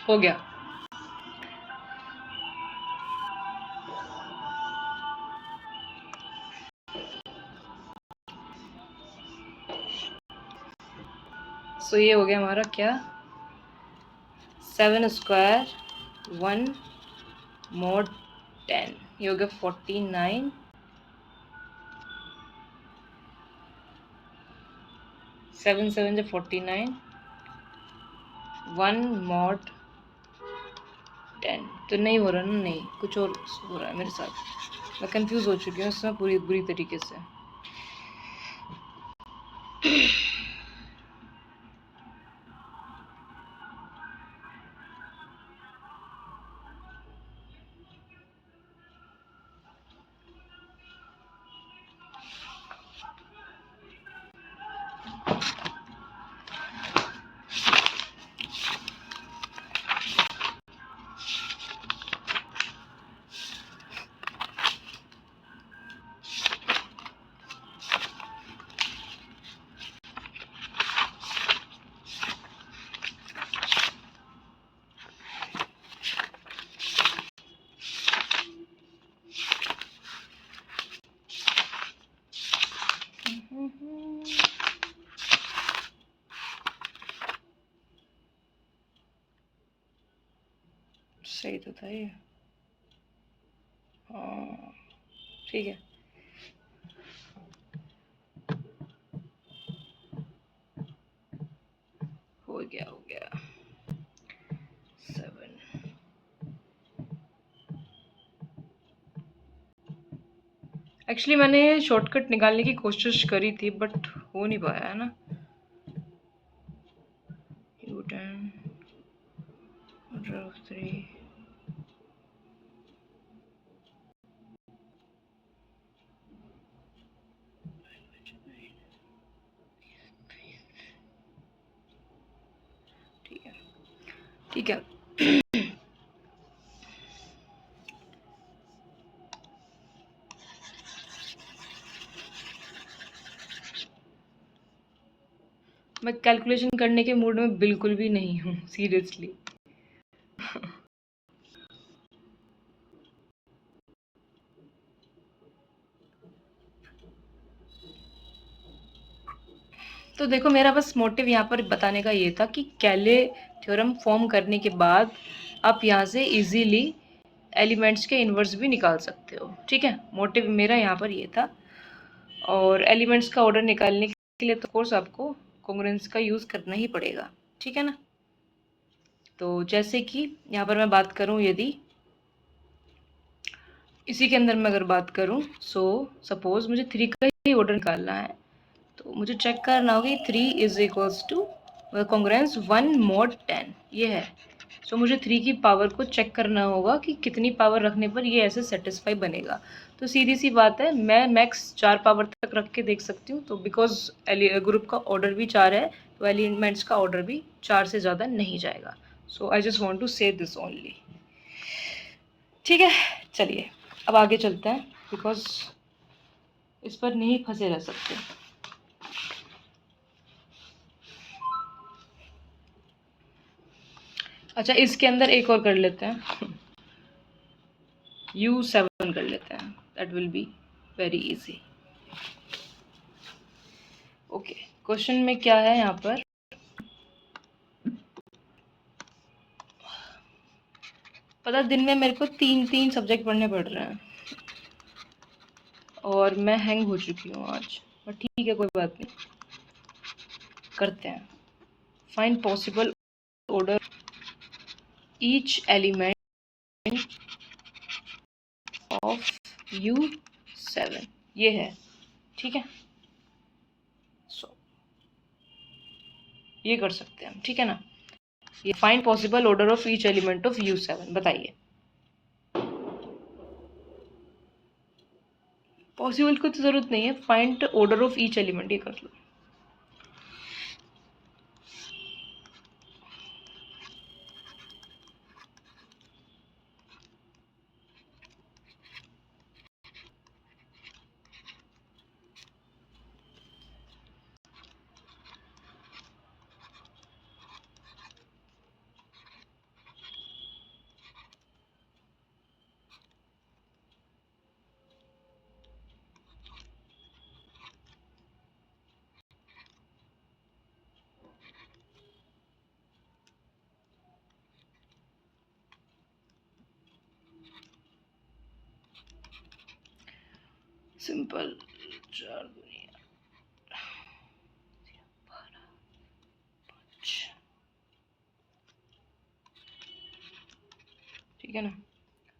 हो गया। सो ये हो गया हमारा क्या, 7 स्क्वायर 1 mod 10, ये हो गया 49, 7 7 जो 49, 1 mod 10। तो नहीं हो रहा ना, नहीं कुछ और हो रहा है मेरे साथ, मैं कंफ्यूज हो चुकी हूँ इसमें पूरी बुरी तरीके से। सही तो था ये, हाँ ठीक है। हो गया 7। एक्चुअली मैंने शॉर्टकट निकालने की कोशिश करी थी, बट हो नहीं पाया है ना। U10 order of 3, ठीक है ठीक है। मैं कैलकुलेशन करने के मूड में बिल्कुल भी नहीं हूँ, सीरियसली। तो देखो, मेरा बस मोटिव यहाँ पर बताने का ये था कि कैले थ्योरम फॉर्म करने के बाद आप यहाँ से इजीली एलिमेंट्स के इन्वर्स भी निकाल सकते हो, ठीक है। मोटिव मेरा यहाँ पर ये था। और एलिमेंट्स का ऑर्डर निकालने के लिए तो कोर्स आपको कॉन्ग्रुएंस का यूज़ करना ही पड़ेगा, ठीक है ना। तो जैसे कि यहाँ पर मैं बात करूँ, यदि इसी के अंदर मैं अगर बात करूँ, सो सपोज मुझे 3 का ही ऑर्डर निकालना है, तो मुझे चेक करना होगा 3 is equals to congruence 1 mod 10, ये है। सो मुझे 3 की पावर को चेक करना होगा कि कितनी पावर रखने पर ये ऐसे सेटिस्फाई बनेगा। तो सीधी सी बात है, मैं मैक्स 4 पावर तक रख के देख सकती हूँ। तो बिकॉज ग्रुप का ऑर्डर भी 4 है, तो एलिमेंट्स का ऑर्डर भी 4 से ज़्यादा नहीं जाएगा। सो आई जस्ट वॉन्ट टू से दिस ओनली, ठीक है। चलिए अब आगे चलते हैं, बिकॉज इस पर नहीं फंसे रह सकते। अच्छा, इसके अंदर एक और कर लेते हैं, U7 कर लेते हैं, that will be very easy. Okay, question में क्या है यहाँ पर, पता दिन में मेरे को 3 सब्जेक्ट पढ़ने पड़ रहे हैं और मैं हैंग हो चुकी हूँ आज, पर ठीक है कोई बात नहीं, करते हैं। Find possible order each element of U7, ये है, ठीक है। सो ये कर सकते हैं हम, ठीक है ना। ये find possible order of each element of U7, बताइए। पॉसिबल को तो जरूरत नहीं है, find order of each element, ये कर लो। सिंपल, 4 दुनिया 5, ठीक है ना।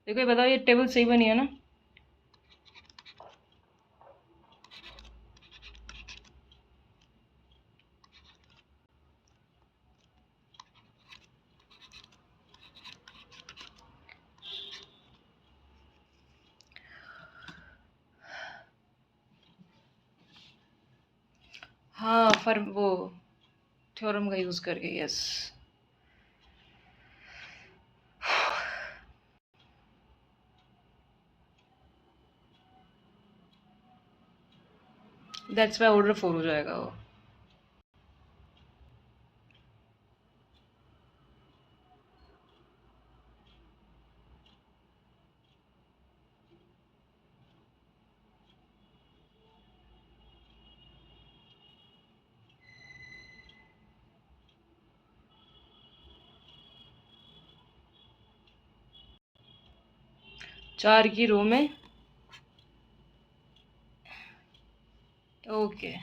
देखो ये बताओ, ये टेबल सही बनी है ना। हाँ, फर वो थ्योरम का यूज करके, यस। दैट्स वाई ऑर्डर 4 हो जाएगा वो। चार की रो में, ओके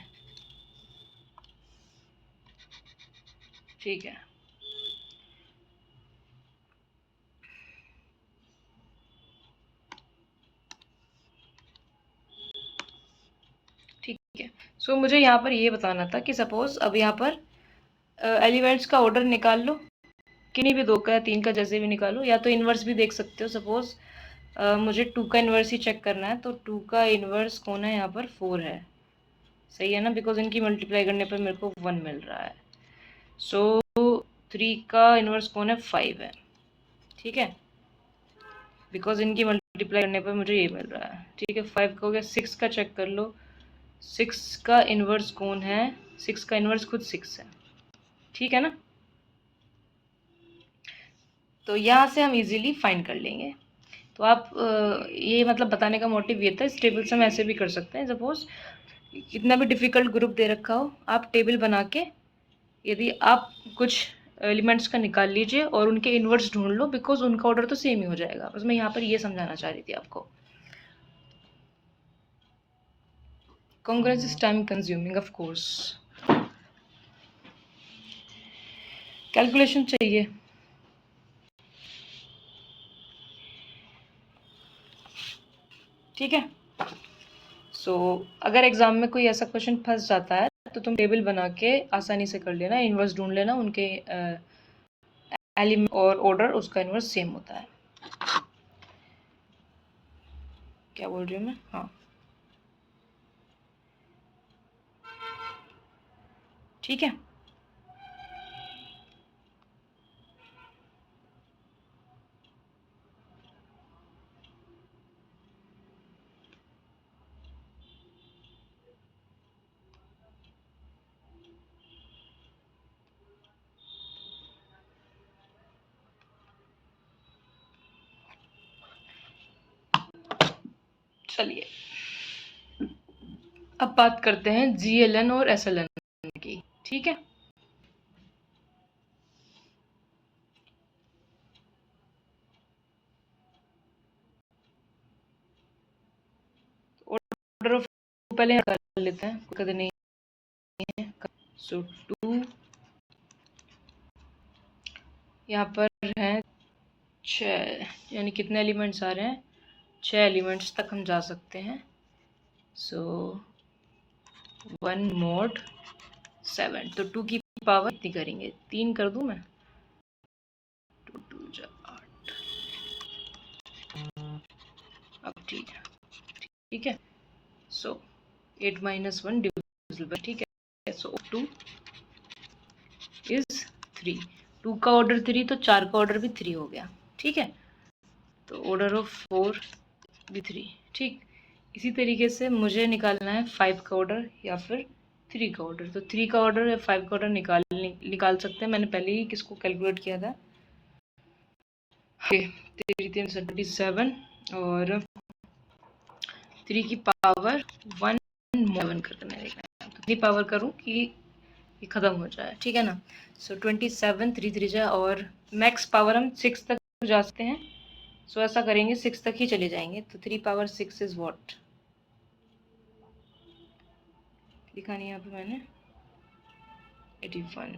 ठीक है। ठीक है, सो मुझे यहाँ पर ये बताना था कि सपोज अब यहाँ पर एलिमेंट्स का ऑर्डर निकाल लो, किन्हीं भी 2 का या 3 का, जैसे भी निकालो, या तो इन्वर्स भी देख सकते हो। सपोज मुझे 2 का इन्वर्स ही चेक करना है, तो 2 का इन्वर्स कौन है यहाँ पर, 4 है, सही है ना, बिकॉज इनकी मल्टीप्लाई करने पर मेरे को 1 मिल रहा है। सो 3 का इन्वर्स कौन है, 5 है, ठीक है, बिकॉज इनकी मल्टीप्लाई करने पर मुझे ये मिल रहा है, ठीक है। 5 का हो गया। 6 का चेक कर लो, 6 का इन्वर्स कौन है, 6 का इन्वर्स खुद 6 है, ठीक है ना। तो यहाँ से हम इजीली फाइंड कर लेंगे। तो आप ये मतलब बताने का मोटिव ये था, इस टेबल से हम ऐसे भी कर सकते हैं। सपोज कितना भी डिफ़िकल्ट ग्रुप दे रखा हो, आप टेबल बना के यदि आप कुछ एलिमेंट्स का निकाल लीजिए और उनके इन्वर्स ढूंढ लो, बिकॉज उनका ऑर्डर तो सेम ही हो जाएगा। बस मैं यहाँ पर ये समझाना चाह रही थी आपको। Congress is time consuming, of course. Calculation चाहिए, ठीक है। सो अगर एग्जाम में कोई ऐसा क्वेश्चन फंस जाता है तो तुम टेबल बना के आसानी से कर लेना, इन्वर्स ढूंढ लेना, उनके एलिमेंट और ऑर्डर उसका इन्वर्स सेम होता है। क्या बोल रही हूँ मैं, हाँ ठीक है। चलिए अब बात करते हैं GLN और SLN की, ठीक है। ऑर्डर ऑफ पहले कर लेते हैं, कोई नहीं है। सो 2 यहाँ पर हैं 6, यानी कितने एलिमेंट्स आ रहे हैं, 6 एलिमेंट्स तक हम जा सकते हैं। सो 1 mod 7, तो 2 की पावर कितनी करेंगे, 3 कर दूं मैं, 2 2 जा 8। अब ठीक है, ठीक है। सो 8 - 1 डिविजिबल, ठीक है। सो 2 इज 3, 2 का ऑर्डर 3, तो 4 का ऑर्डर भी 3 हो गया, ठीक है। तो ऑर्डर ऑफ 4 भी 3, ठीक। इसी तरीके से मुझे निकालना है 5 का ऑर्डर या फिर 3 का ऑर्डर। तो 3 का ऑर्डर या 5 का ऑर्डर निकाल सकते हैं। मैंने पहले ही किसको कैलकुलेट किया था, 3 3 27 और 3 की पावर 1 7 करके देखना है। तो 3 पावर करूँ कि ये ख़त्म हो जाए, ठीक है ना। सो 27 3 3 जा, और मैक्स पावर हम 6 तक जा सकते हैं। सो ऐसा करेंगे, 6 तक ही चले जाएंगे। तो 3 पावर 6 इज़ वॉट, लिखा नहीं यहाँ पे मैंने, 81,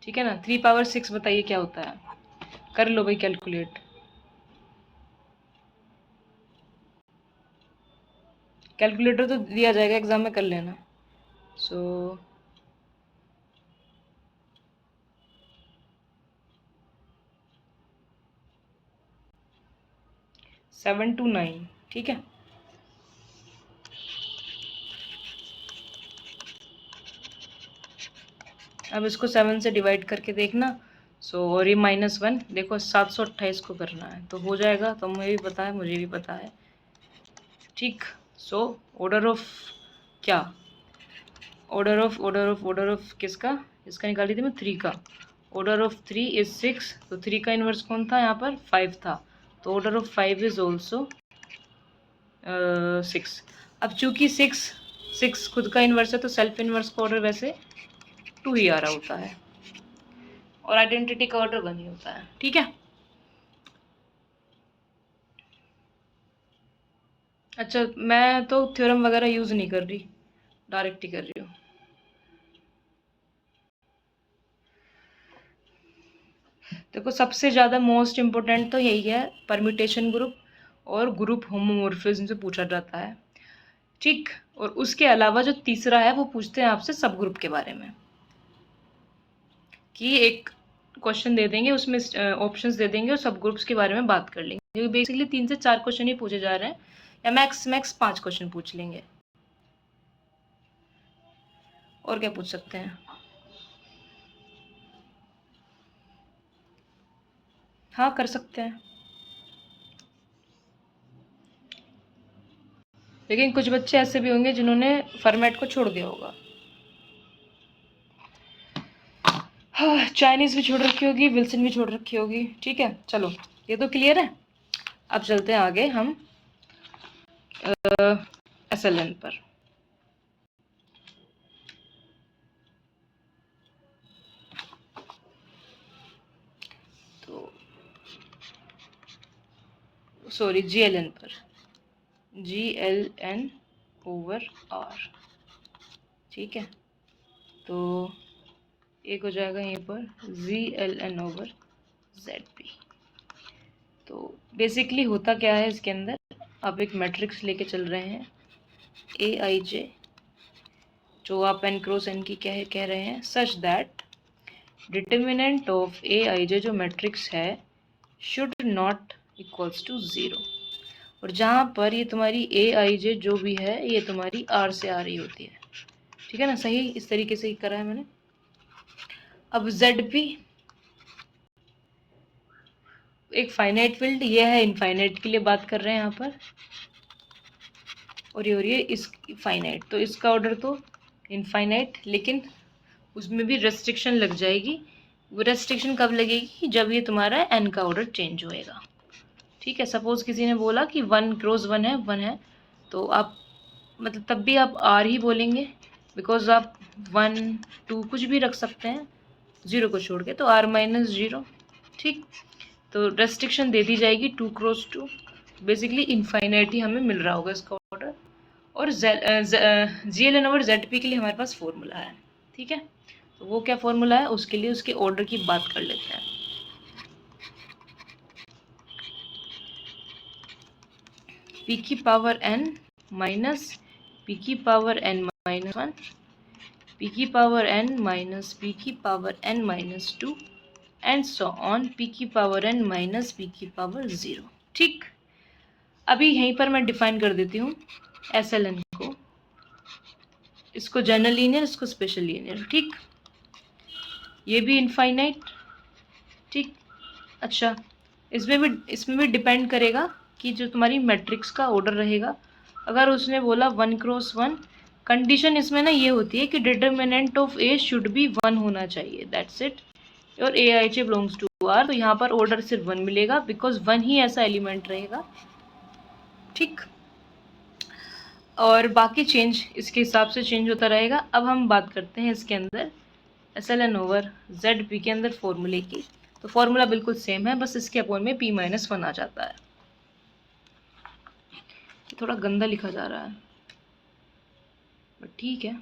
ठीक है ना। 3 पावर 6 बताइए क्या होता है, कर लो भाई कैलकुलेट। कैलकुलेटर तो दिया जाएगा एग्जाम में, कर लेना। सो सेवन टू 9, ठीक है। अब इसको 7 से डिवाइड करके देखना। सो और ये -1, देखो 728 को करना है तो हो जाएगा, तो मुझे भी पता है, मुझे भी पता है, ठीक। सो ऑर्डर ऑफ क्या, ऑर्डर ऑफ किसका, इसका निकाली थी मैं 3 का। ऑर्डर ऑफ 3 इज 6, तो 3 का इन्वर्स कौन था यहाँ पर, 5 था। तो ऑर्डर ऑफ 5 इज ऑल्सो 6। अब चूंकि 6 खुद का इन्वर्स है, तो सेल्फ इन्वर्स का ऑर्डर वैसे 2 ही आ रहा होता है, और आइडेंटिटी का ऑर्डर 1 ही होता है, ठीक है। अच्छा, मैं तो थ्योरम वगैरह यूज़ नहीं कर रही, डायरेक्ट ही कर रही हूँ। देखो सबसे ज़्यादा मोस्ट इम्पोर्टेंट तो यही है, परम्यूटेशन ग्रुप और ग्रुप होमोमॉर्फिज्म से पूछा जाता है, ठीक। और उसके अलावा जो तीसरा है वो पूछते हैं आपसे सब ग्रुप के बारे में, कि एक क्वेश्चन दे देंगे, उसमें ऑप्शंस दे देंगे और सब ग्रुप्स के बारे में बात कर लेंगे। क्योंकि बेसिकली 3 से 4 क्वेश्चन ही पूछे जा रहे हैं, या मैक्स 5 क्वेश्चन पूछ लेंगे, और क्या पूछ सकते हैं। हाँ कर सकते हैं, लेकिन कुछ बच्चे ऐसे भी होंगे जिन्होंने फॉर्मेट को छोड़ दिया होगा। हाँ, चाइनीज़ भी छोड़ रखी होगी, विल्सन भी छोड़ रखी होगी, ठीक है। चलो ये तो क्लियर है। अब चलते हैं आगे हम SLN पर। तो सॉरी GLN पर, GLN ओवर R, ठीक है। तो एक हो जाएगा यहीं पर GLN ओवर ZP। तो बेसिकली होता क्या है इसके अंदर, आप एक मैट्रिक्स लेके चल रहे हैं AIJ, जो आप n क्रॉस n की कह रहे हैं, such that determinant of AIJ जो मैट्रिक्स है शुड नॉट इक्वल्स टू 0। और जहाँ पर ये तुम्हारी AIJ जो भी है ये तुम्हारी R से आ रही होती है, ठीक है ना। सही, इस तरीके से ही करा है मैंने। अब ZP एक फाइनाइट फील्ड, ये है इनफाइनाइट के लिए बात कर रहे हैं यहाँ पर, और ये हो रही है इस फाइनाइट, तो इसका ऑर्डर तो इनफाइनाइट, लेकिन उसमें भी रेस्ट्रिक्शन लग जाएगी। वो रेस्ट्रिक्शन कब लगेगी, जब ये तुम्हारा n का ऑर्डर चेंज होएगा, ठीक है। सपोज किसी ने बोला कि 1 क्रॉस 1 है, 1 है, तो आप मतलब तब भी आप आर ही बोलेंगे, बिकॉज आप 1 2 कुछ भी रख सकते हैं ज़ीरो को छोड़ के, तो आर माइनस ज़ीरो। ठीक, तो रेस्ट्रिक्शन दे दी जाएगी 2 क्रॉस 2, बेसिकली इन्फाइनाइटी हमें मिल रहा होगा इसका ऑर्डर। और G L N over Z P के लिए हमारे पास फॉर्मूला है। ठीक है, तो वो क्या फॉर्मूला है, उसके लिए उसके ऑर्डर की बात कर लेते हैं। पी की पावर n माइनस पी की पावर n माइनस 1, पी की पावर n माइनस पी की power n minus 2 and so on P की पावर n माइनस पी की पावर 0। ठीक, अभी यहीं पर मैं डिफाइन कर देती हूँ एस एल एन को, इसको जनरल लीनियर, इसको स्पेशल लीनियर। ठीक, ये भी इनफाइनाइट। ठीक, अच्छा, इसमें भी डिपेंड करेगा कि जो तुम्हारी मैट्रिक्स का ऑर्डर रहेगा। अगर उसने बोला 1 क्रॉस 1, कंडीशन इसमें ना ये होती है कि determinant of A should be 1 होना चाहिए, दैट्स इट। और ए आई जे बिलोंग्स टू आर, तो यहाँ पर ऑर्डर सिर्फ 1 मिलेगा, बिकॉज 1 ही ऐसा एलिमेंट रहेगा। ठीक, और बाकी चेंज इसके हिसाब से चेंज होता रहेगा। अब हम बात करते हैं इसके अंदर S L N over Z P के अंदर फॉर्मूले की। तो फॉर्मूला बिल्कुल सेम है, बस इसके अपोन में p माइनस 1 आ जाता है। थोड़ा गंदा लिखा जा रहा है, बट ठीक है।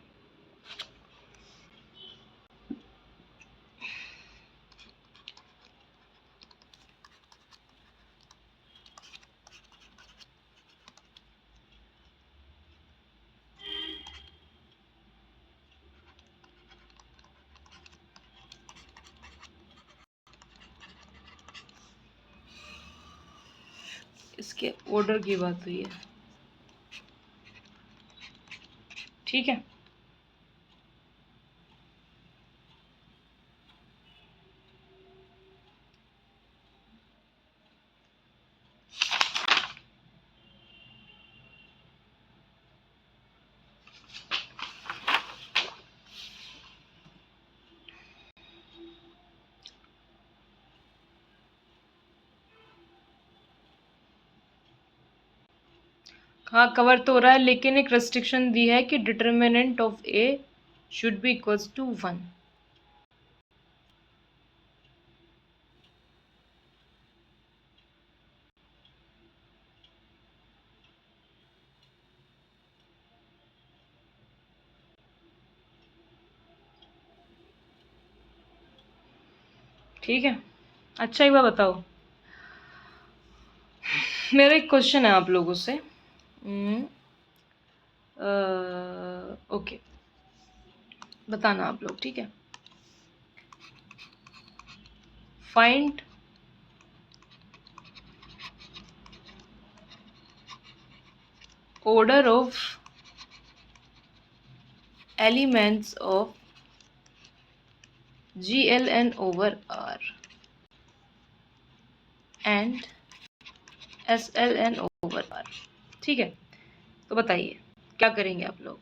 इसके ऑर्डर की बात हुई है। ठीक है, हाँ कवर तो हो रहा है, लेकिन एक रेस्ट्रिक्शन दी है कि determinant of A should be equals to 1। ठीक है, अच्छा एक बार बताओ, मेरा एक क्वेश्चन है आप लोगों से। ओके, बताना आप लोग। ठीक है, find order of elements of GLN over R and SLN over R। ठीक है, तो बताइए क्या करेंगे आप लोग,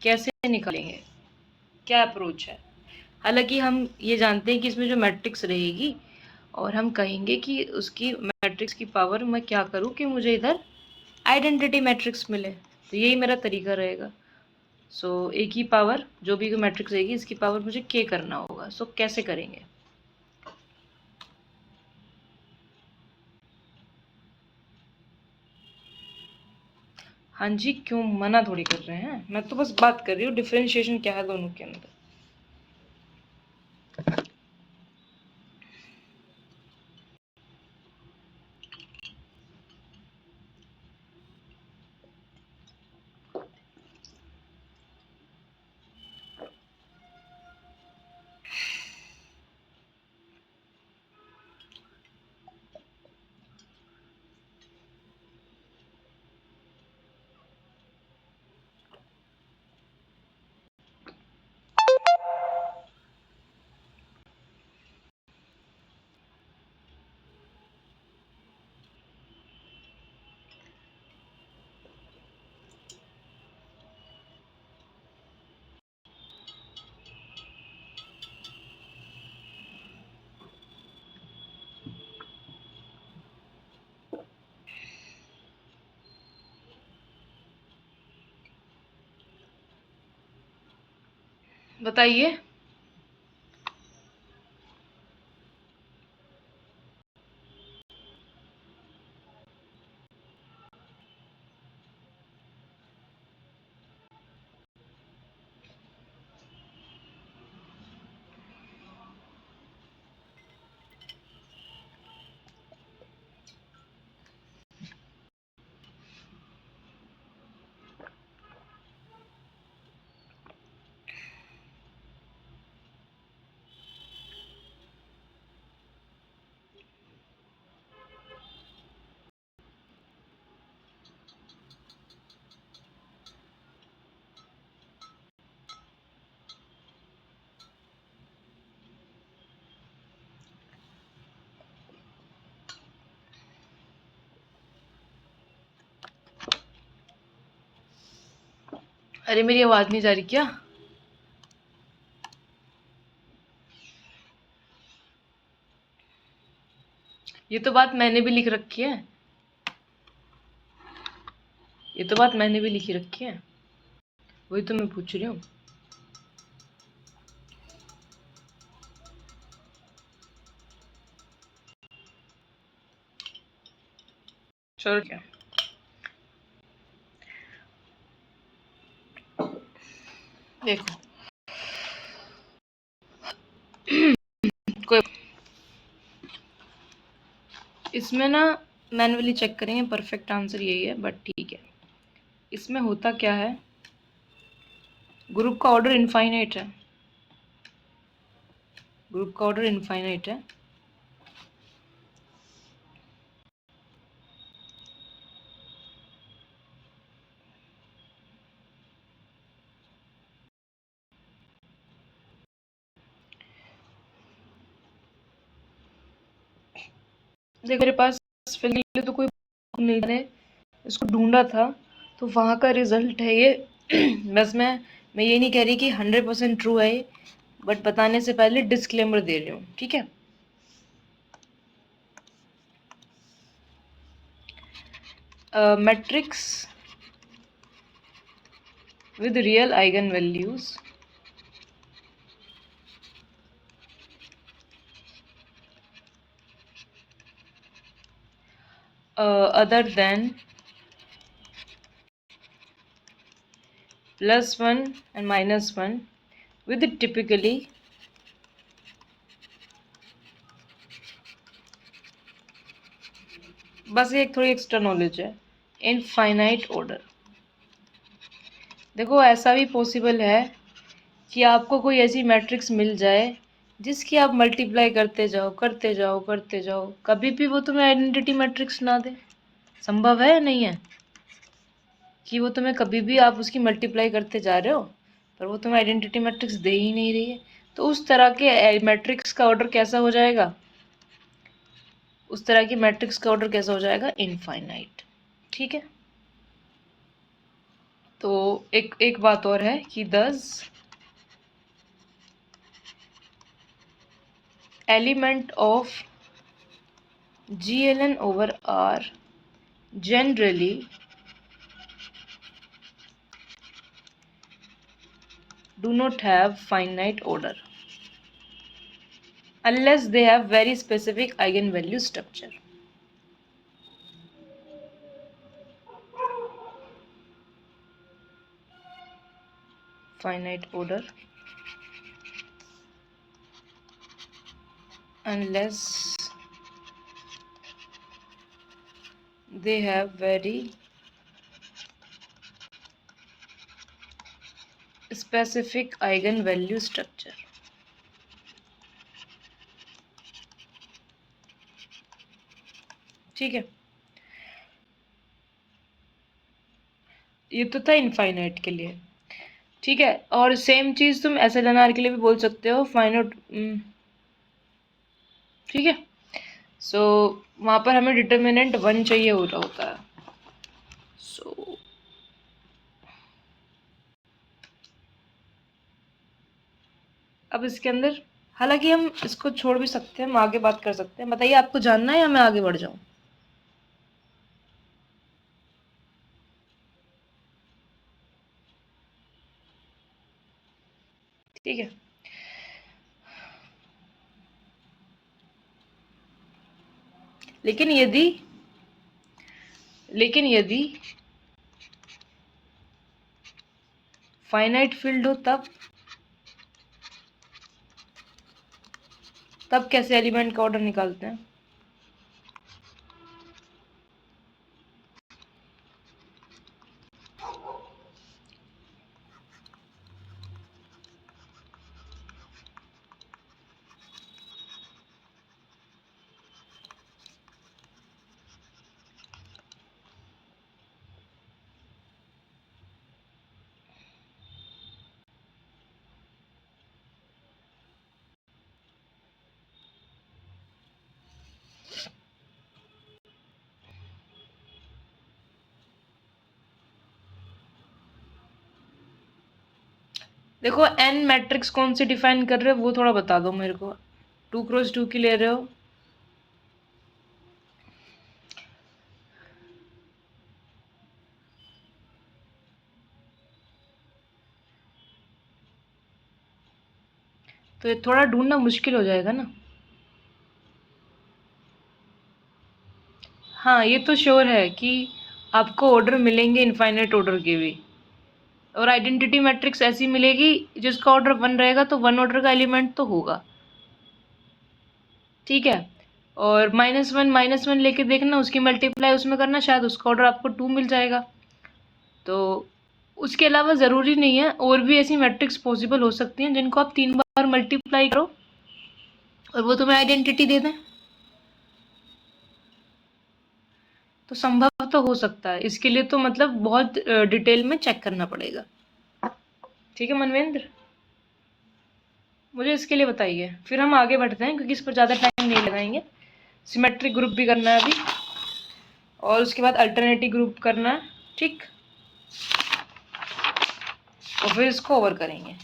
कैसे निकालेंगे, क्या अप्रोच है। हालांकि हम ये जानते हैं कि इसमें जो मैट्रिक्स रहेगी, और हम कहेंगे कि उसकी मैट्रिक्स की पावर मैं क्या करूं कि मुझे इधर आइडेंटिटी मैट्रिक्स मिले, तो यही मेरा तरीका रहेगा। सो ए की पावर जो भी मैट्रिक्स रहेगी, इसकी पावर मुझे के करना होगा। सो कैसे करेंगे। हाँ जी, क्यों मना थोड़ी कर रहे हैं, मैं तो बस बात कर रही हूँ डिफरेंशिएशन क्या है दोनों के अंदर। बताइए। अरे मेरी आवाज नहीं जा रही क्या? ये तो बात मैंने भी लिख रखी है। ये तो बात मैंने भी लिखी रखी है। वही तो मैं पूछ रही हूँ। चलो क्या, देखो कोई इसमें ना मैन्युअली चेक करेंगे, परफेक्ट आंसर यही है, बट ठीक है। इसमें होता क्या है, ग्रुप का ऑर्डर इनफाइनाइट है। ग्रुप का ऑर्डर इनफाइनाइट है। देखो मेरे पास फिलहाल तो कोई नहीं, मैंने इसको ढूंढा था तो वहाँ का रिजल्ट है ये। बस मैं ये नहीं कह रही कि 100% ट्रू है ये, बट बताने से पहले डिस्क्लेमर दे रही हूँ, ठीक है। Matrix with real eigenvalues other than +1 and -1 with typically बस ये एक थोड़ी एक्स्ट्रा नॉलेज है, इनफाइनाइट ऑर्डर। देखो ऐसा भी पॉसिबल है कि आपको कोई ऐसी मैट्रिक्स मिल जाए जिसकी आप मल्टीप्लाई करते जाओ करते जाओ करते जाओ, कभी भी वो तुम्हें आइडेंटिटी मैट्रिक्स ना दे। संभव है या नहीं है कि वो तुम्हें कभी भी आप उसकी मल्टीप्लाई करते जा रहे हो पर वो तुम्हें आइडेंटिटी मैट्रिक्स दे ही नहीं रही है। तो उस तरह के मैट्रिक्स का ऑर्डर कैसा हो जाएगा, उस तरह की मैट्रिक्स का ऑर्डर कैसा हो जाएगा, इनफाइनाइट। ठीक है। तो एक एक बात और है कि 10 element of GLN over R generally do not have finite order unless they have very specific eigenvalue structure. Finite order unless they have very specific eigenvalue structure. ठीक है, ये तो था इनफाइनाइट के लिए। ठीक है, और सेम चीज तुम SLNR के लिए भी बोल सकते हो, फाइनाइट। ठीक है। सो वहां पर हमें डिटर्मिनेंट 1 चाहिए हो रहा होता है। सो अब इसके अंदर, हालांकि हम इसको छोड़ भी सकते हैं, हम आगे बात कर सकते हैं। बताइए आपको जानना है या मैं आगे बढ़ जाऊं? ठीक है। लेकिन यदि फाइनाइट फील्ड हो तब कैसे एलिमेंट का ऑर्डर निकालते हैं? देखो एन मैट्रिक्स कौन सी डिफाइन कर रहे हो वो थोड़ा बता दो मेरे को। 2x2 की ले रहे हो? तो ये थोड़ा ढूंढना मुश्किल हो जाएगा ना। हाँ ये तो श्योर है कि आपको ऑर्डर मिलेंगे इनफाइनाइट ऑर्डर के भी, और आइडेंटिटी मैट्रिक्स ऐसी मिलेगी जिसका ऑर्डर 1 रहेगा तो 1 ऑर्डर का एलिमेंट तो होगा। ठीक है। और -1 लेके देखना, उसकी मल्टीप्लाई उसमें करना, शायद उसका ऑर्डर आपको 2 मिल जाएगा। तो उसके अलावा ज़रूरी नहीं है, और भी ऐसी मैट्रिक्स पॉसिबल हो सकती हैं जिनको आप 3 बार मल्टीप्लाई करो और वो तुम्हें आइडेंटिटी दे दें। तो संभव तो हो सकता है, इसके लिए तो मतलब बहुत डिटेल में चेक करना पड़ेगा। ठीक है मनवेंद्र, मुझे इसके लिए बताइए, फिर हम आगे बढ़ते हैं क्योंकि इस पर ज़्यादा टाइम नहीं लगाएंगे। सिमेट्रिक ग्रुप भी करना है अभी, और उसके बाद अल्टरनेटिव ग्रुप करना है। ठीक, और फिर इसको ओवर करेंगे।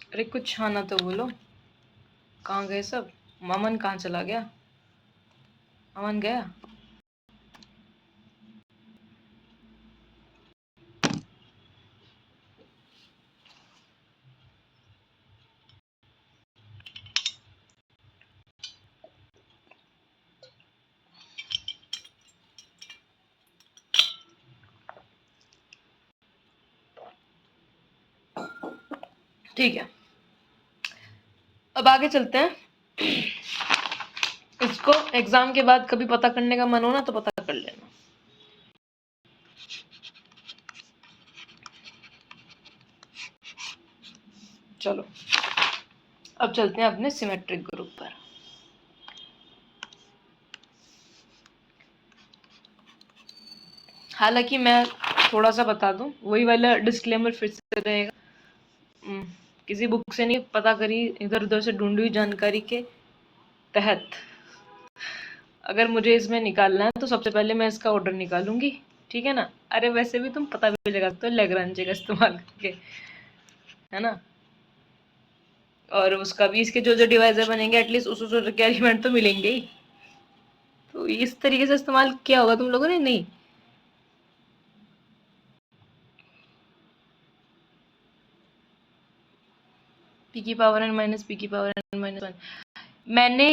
अरे कुछ आना तो बोलो, कहाँ गए सब? मामन कहाँ चला गया? अमन गया? ठीक है, अब आगे चलते हैं। इसको एग्जाम के बाद कभी पता करने का मन हो ना तो पता कर लेना। चलो अब चलते हैं अपने सिमेट्रिक ग्रुप पर। हालांकि मैं थोड़ा सा बता दूं, वही वाला डिस्क्लेमर फिर से रहेगा। किसी बुक से नहीं पता करी, इधर उधर से ढूंढी हुई जानकारी के तहत अगर मुझे इसमें निकालना है तो सबसे पहले मैं इसका ऑर्डर निकालूंगी। ठीक है ना? अरे वैसे भी तुम पता भी लगा सकते हो लैग्रांज का इस्तेमाल करके, है ना? और उसका भी, इसके जो जो डिवाइजर बनेंगे एटलीस्ट उस ऑर्डर के एलिमेंट तो मिलेंगे ही। तो इस तरीके से इस्तेमाल किया होगा तुम लोगों ने? नहीं? पी की पावर एन माइनस पी की पावर एन माइनस 1। मैंने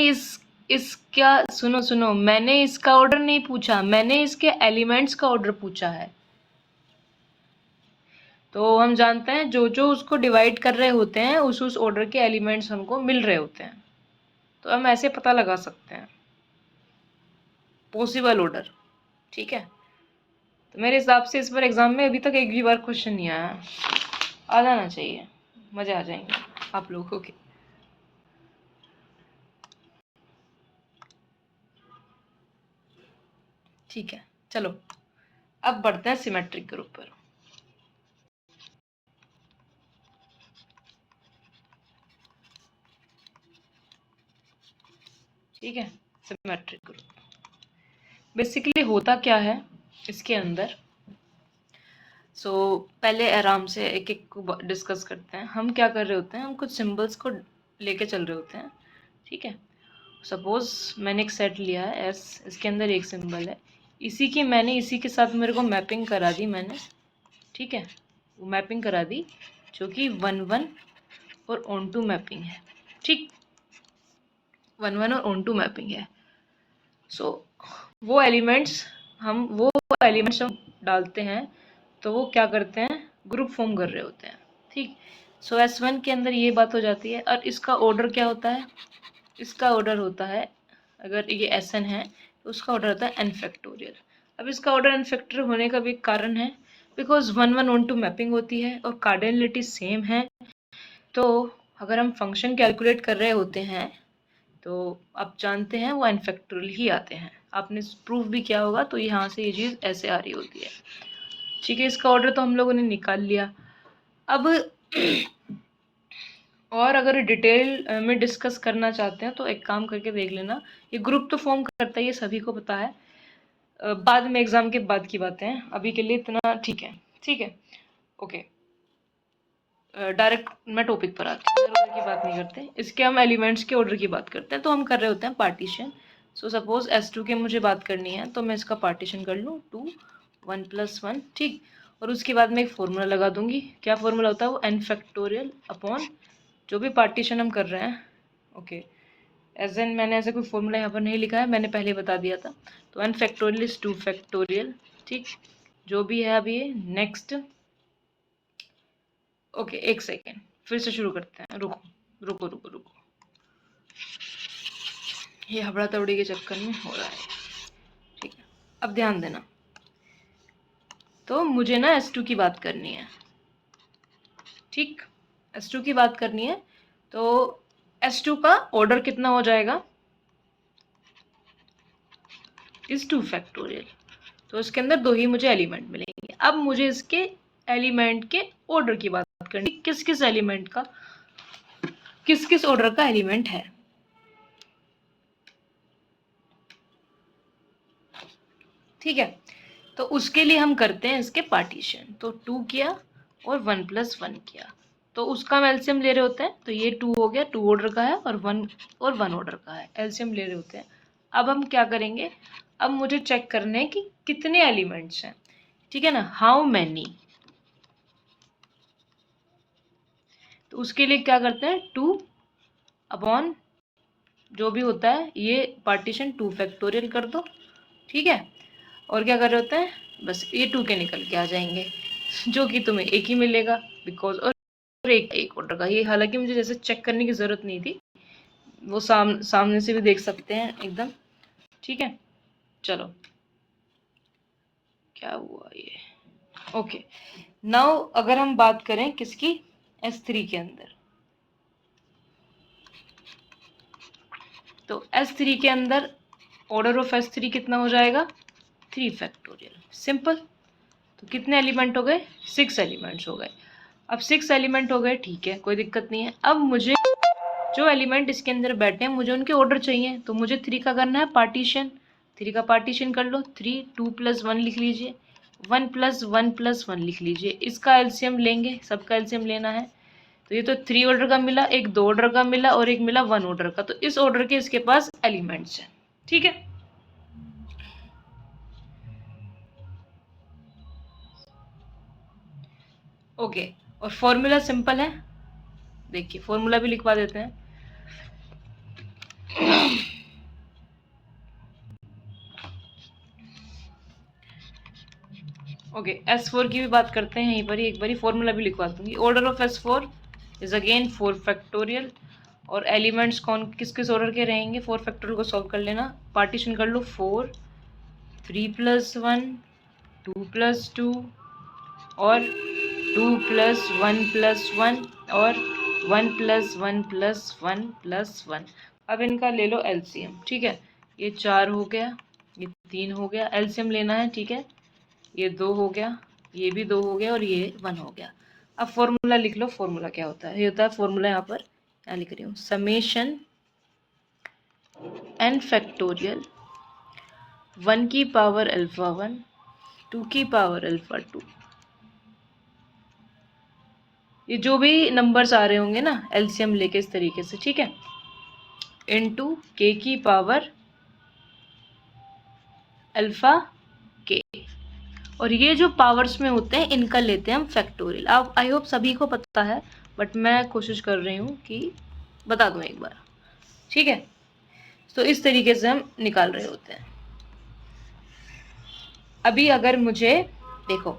इसका सुनो सुनो, मैंने इसका ऑर्डर नहीं पूछा, मैंने इसके एलिमेंट्स का ऑर्डर पूछा है। तो हम जानते हैं जो जो उसको डिवाइड कर रहे होते हैं उस ऑर्डर के एलिमेंट्स हमको मिल रहे होते हैं, तो हम ऐसे पता लगा सकते हैं पॉसिबल ऑर्डर। ठीक है, तो मेरे हिसाब से इस बार एग्जाम में अभी तक एक भी बार क्वेश्चन नहीं आया। आ जाना चाहिए, मजे आ जाएंगे आप लोगों के। ठीक है, चलो अब बढ़ते हैं सिमेट्रिक ग्रुप पर। ठीक है, सिमेट्रिक ग्रुप। बेसिकली होता क्या है इसके अंदर, पहले आराम से एक एक को डिस्कस करते हैं। हम क्या कर रहे होते हैं, हम कुछ सिंबल्स को लेके चल रहे होते हैं, ठीक है। सपोज मैंने एक सेट लिया है एस, इसके अंदर एक सिंबल है, इसी के साथ मेरे को मैपिंग करा दी मैंने, ठीक है। वो मैपिंग करा दी जो कि 1 1 और ऑन टू मैपिंग है, ठीक। 1 1 और ऑन टू मैपिंग है। वो एलिमेंट्स हम डालते हैं तो वो क्या करते हैं, ग्रुप फॉर्म कर रहे होते हैं, ठीक। S1 के अंदर ये बात हो जाती है। और इसका ऑर्डर क्या होता है, इसका ऑर्डर होता है, अगर ये Sn है तो उसका ऑर्डर होता है n फैक्टोरियल। अब इसका ऑर्डर n फैक्टोरियल होने का भी एक कारण है, बिकॉज 1 1 ऑन टू मैपिंग होती है और कार्डिनलिटी सेम है। तो अगर हम फंक्शन कैलकुलेट कर रहे होते हैं तो आप जानते हैं वो n फैक्टोरियल ही आते हैं, आपने प्रूफ भी किया होगा। तो यहाँ से ये चीज़ ऐसे आ रही होती है, ठीक है। इसका ऑर्डर तो हम लोगों ने निकाल लिया। अब और अगर डिटेल में डिस्कस करना चाहते हैं तो एक काम करके देख लेना, ये ग्रुप तो फॉर्म करता है, ये सभी को पता है। बाद में एग्जाम के बाद की बातें हैं, अभी के लिए इतना ठीक है, ठीक है, ओके। डायरेक्ट मैं टॉपिक पर आती हूँ, ऑर्डर की बात नहीं करते, इसके हम एलिमेंट्स के ऑर्डर की बात करते हैं। तो हम कर रहे होते हैं पार्टीशन। सपोज S2 के मुझे बात करनी है तो मैं इसका पार्टीशन कर लूँ 2 1 + 1, ठीक। और उसके बाद मैं एक फॉर्मूला लगा दूंगी। क्या फॉर्मूला होता है वो, n फैक्टोरियल अपॉन जो भी पार्टीशन हम कर रहे हैं, ओके। एज एन मैंने ऐसे कोई फॉर्मूला यहाँ पर नहीं लिखा है, मैंने पहले बता दिया था। तो n फैक्टोरियल इज 2 फैक्टोरियल, ठीक। जो भी है अभी नेक्स्ट, ओके। एक सेकेंड, फिर से शुरू करते हैं, रुको रुको रुको रुको, ये हबड़ा तबड़ी के चक्कर में हो रहा है, ठीक है। अब ध्यान देना, तो मुझे ना S2 की बात करनी है, ठीक। S2 की बात करनी है तो S2 का ऑर्डर कितना हो जाएगा, इज 2 फैक्टोरियल। तो इसके अंदर दो ही मुझे एलिमेंट मिलेंगे। अब मुझे इसके एलिमेंट के ऑर्डर की बात करनी, किस किस एलिमेंट का, किस किस ऑर्डर का एलिमेंट है, ठीक है। तो उसके लिए हम करते हैं इसके पार्टीशन। तो 2 किया और 1 + 1 किया, तो उसका हम एलसीएम ले रहे होते हैं। तो ये 2 हो गया, 2 ऑर्डर का है, और 1 ऑर्डर का है, एलसीएम ले रहे होते हैं। अब हम क्या करेंगे, अब मुझे चेक करने हैं कि कितने एलिमेंट्स हैं, ठीक है ना, हाउ मैनी। तो उसके लिए क्या करते हैं, 2 अपॉन जो भी होता है ये पार्टीशन 2 फैक्टोरियल कर दो, ठीक है। और क्या कर रहे होते हैं, बस ये 2 के निकल के आ जाएंगे, जो कि तुम्हें एक ही मिलेगा, बिकॉज और एक ऑर्डर का। ये हालांकि मुझे जैसे चेक करने की ज़रूरत नहीं थी, वो सामने से भी देख सकते हैं एकदम, ठीक है। चलो क्या हुआ ये, ओके। नाउ अगर हम बात करें किसकी, S3 के अंदर, तो S3 के अंदर ऑर्डर ऑफ S3 कितना हो जाएगा, 3 फैक्टोरियल, सिंपल। तो कितने एलिमेंट हो गए, 6 एलिमेंट्स हो गए। अब 6 एलिमेंट हो गए, ठीक है, कोई दिक्कत नहीं है। अब मुझे जो एलिमेंट इसके अंदर बैठे हैं मुझे उनके ऑर्डर चाहिए, तो मुझे 3 का करना है पार्टीशन। 3 का पार्टीशन कर लो, 3 2 + 1 लिख लीजिए, 1 + 1 + 1 लिख लीजिए। इसका एलसीएम लेंगे, सबका एलसीएम लेना है। तो ये तो 3 ऑर्डर का मिला, एक 2 ऑर्डर का मिला और एक मिला 1 ऑर्डर का। तो इस ऑर्डर के इसके पास एलिमेंट्स हैं, ठीक है। ओके, और फॉर्मूला सिंपल है, देखिए फॉर्मूला भी लिखवा देते हैं। ओके, S4 की भी बात करते हैं, यहीं पर ही एक बारी फॉर्मूला भी लिखवा दूंगी। Order of S4 is again 4 factorial, और एलिमेंट्स कौन किस किस ऑर्डर के रहेंगे, 4 फैक्टोरियल को सॉल्व कर लेना। पार्टीशन कर लो, 4 3 + 1 2 + 2 और 2 + 1 + 1 और 1 + 1 + 1 + 1। अब इनका ले लो एलसीएम, ठीक है। ये 4 हो गया, ये 3 हो गया, एलसीएम लेना है, ठीक है। ये 2 हो गया, ये भी 2 हो गया और ये 1 हो गया। अब फॉर्मूला लिख लो, फॉर्मूला क्या होता है, ये होता है फॉर्मूला, यहाँ पर क्या लिख रही हूँ, समेशन n फैक्टोरियल 1 की पावर अल्फा 1 2 की पावर अल्फा 2, ये जो भी नंबर्स आ रहे होंगे ना एलसीएम लेके इस तरीके से, ठीक है, इनटू k की पावर अल्फा k, और ये जो पावर्स में होते हैं इनका लेते हैं हम फैक्टोरियल। अब आई होप सभी को पता है, बट मैं कोशिश कर रही हूँ कि बता दूँ एक बार, ठीक है। तो इस तरीके से हम निकाल रहे होते हैं। अभी अगर मुझे देखो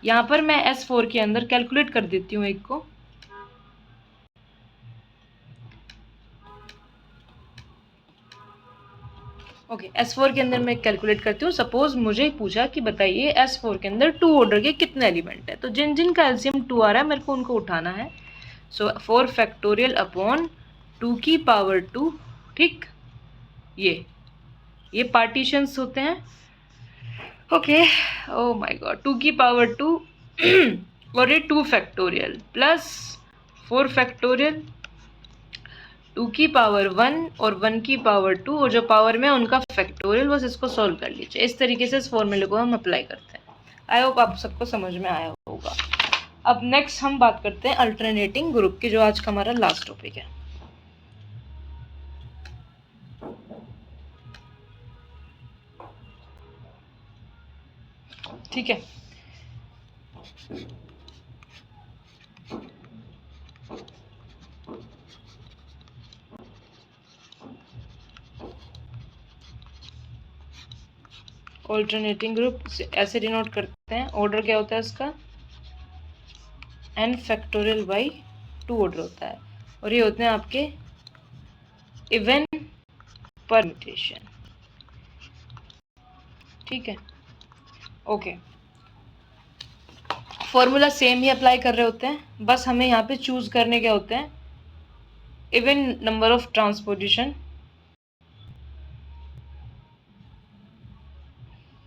यहाँ पर मैं S4 के अंदर कैलकुलेट कर देती हूँ एक को, ओके S4 के अंदर मैं कैलकुलेट करती हूँ। सपोज मुझे पूछा कि बताइए S4 के अंदर 2 ऑर्डर के कितने एलिमेंट है, तो जिन जिन का एलसीएम 2 आ रहा है मेरे को उनको उठाना है। सो 4 फैक्टोरियल अपॉन 2 की पावर 2, ठीक, ये पार्टीशंस होते हैं, ओके। ओ माय गॉड, 2 की पावर 2 और ये 2 फैक्टोरियल प्लस 4 फैक्टोरियल 2 की पावर 1 और 1 की पावर 2, और जो पावर में उनका फैक्टोरियल, बस इसको सॉल्व कर लीजिए। इस तरीके से इस फॉर्मूले को हम अप्लाई करते हैं। आई होप आप सबको समझ में आया होगा। अब नेक्स्ट हम बात करते हैं अल्टरनेटिंग ग्रुप की, जो आज का हमारा लास्ट टॉपिक है। ठीक है, ऑल्टरनेटिंग ग्रुप ऐसे डिनोट करते हैं। ऑर्डर क्या होता है इसका, n फैक्टोरियल बाई 2 ऑर्डर होता है, और ये होते हैं आपके इवन परम्यूटेशन, ठीक है, ओके। फॉर्मूला सेम ही अप्लाई कर रहे होते हैं, बस हमें यहाँ पे चूज करने क्या होते हैं, इवन नंबर ऑफ ट्रांसपोजिशन,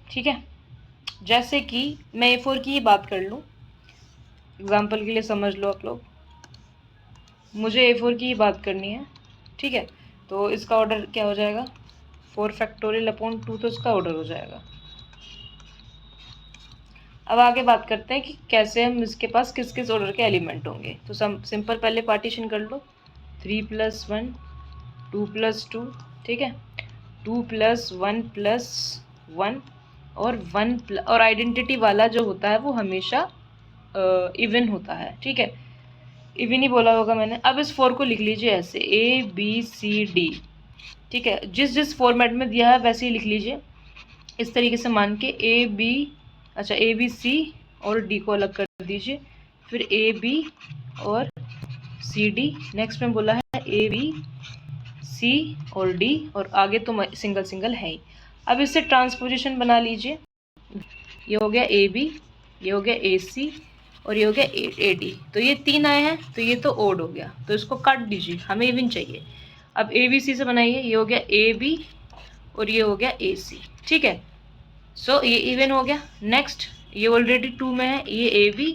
ठीक है। जैसे कि मैं A4 की ही बात कर लूँ, एग्जाम्पल के लिए समझ लो आप लोग, मुझे A4 की ही बात करनी है, ठीक है। तो इसका ऑर्डर क्या हो जाएगा, 4 फैक्टोरियल अपॉन 2, तो इसका ऑर्डर हो जाएगा। अब आगे बात करते हैं कि कैसे हम इसके पास किस किस ऑर्डर के एलिमेंट होंगे। तो सिंपल पहले पार्टीशन कर लो, 3 + 1 2 + 2, ठीक है, 2 + 1 + 1 और 1 और आइडेंटिटी वाला जो होता है वो हमेशा इवन होता है, ठीक है, इवन ही बोला होगा मैंने। अब इस 4 को लिख लीजिए ऐसे ABCD, ठीक है, जिस जिस फॉर्मेट में दिया है वैसे ही लिख लीजिए, इस तरीके से मान के ABC और D को अलग कर दीजिए, फिर AB और CD, नेक्स्ट में बोला है ABC और D, और आगे तो सिंगल सिंगल है ही। अब इससे ट्रांसपोजिशन बना लीजिए, ये हो गया AB, ये हो गया AC और ये हो गया AD। तो ये 3 आए हैं, तो ये तो ओड हो गया, तो इसको काट दीजिए, हमें इवन चाहिए। अब ABC से बनाइए, ये हो गया AB और ये हो गया AC, ठीक है। सो ये इवन हो गया। नेक्स्ट ये ऑलरेडी 2 में है, ये AB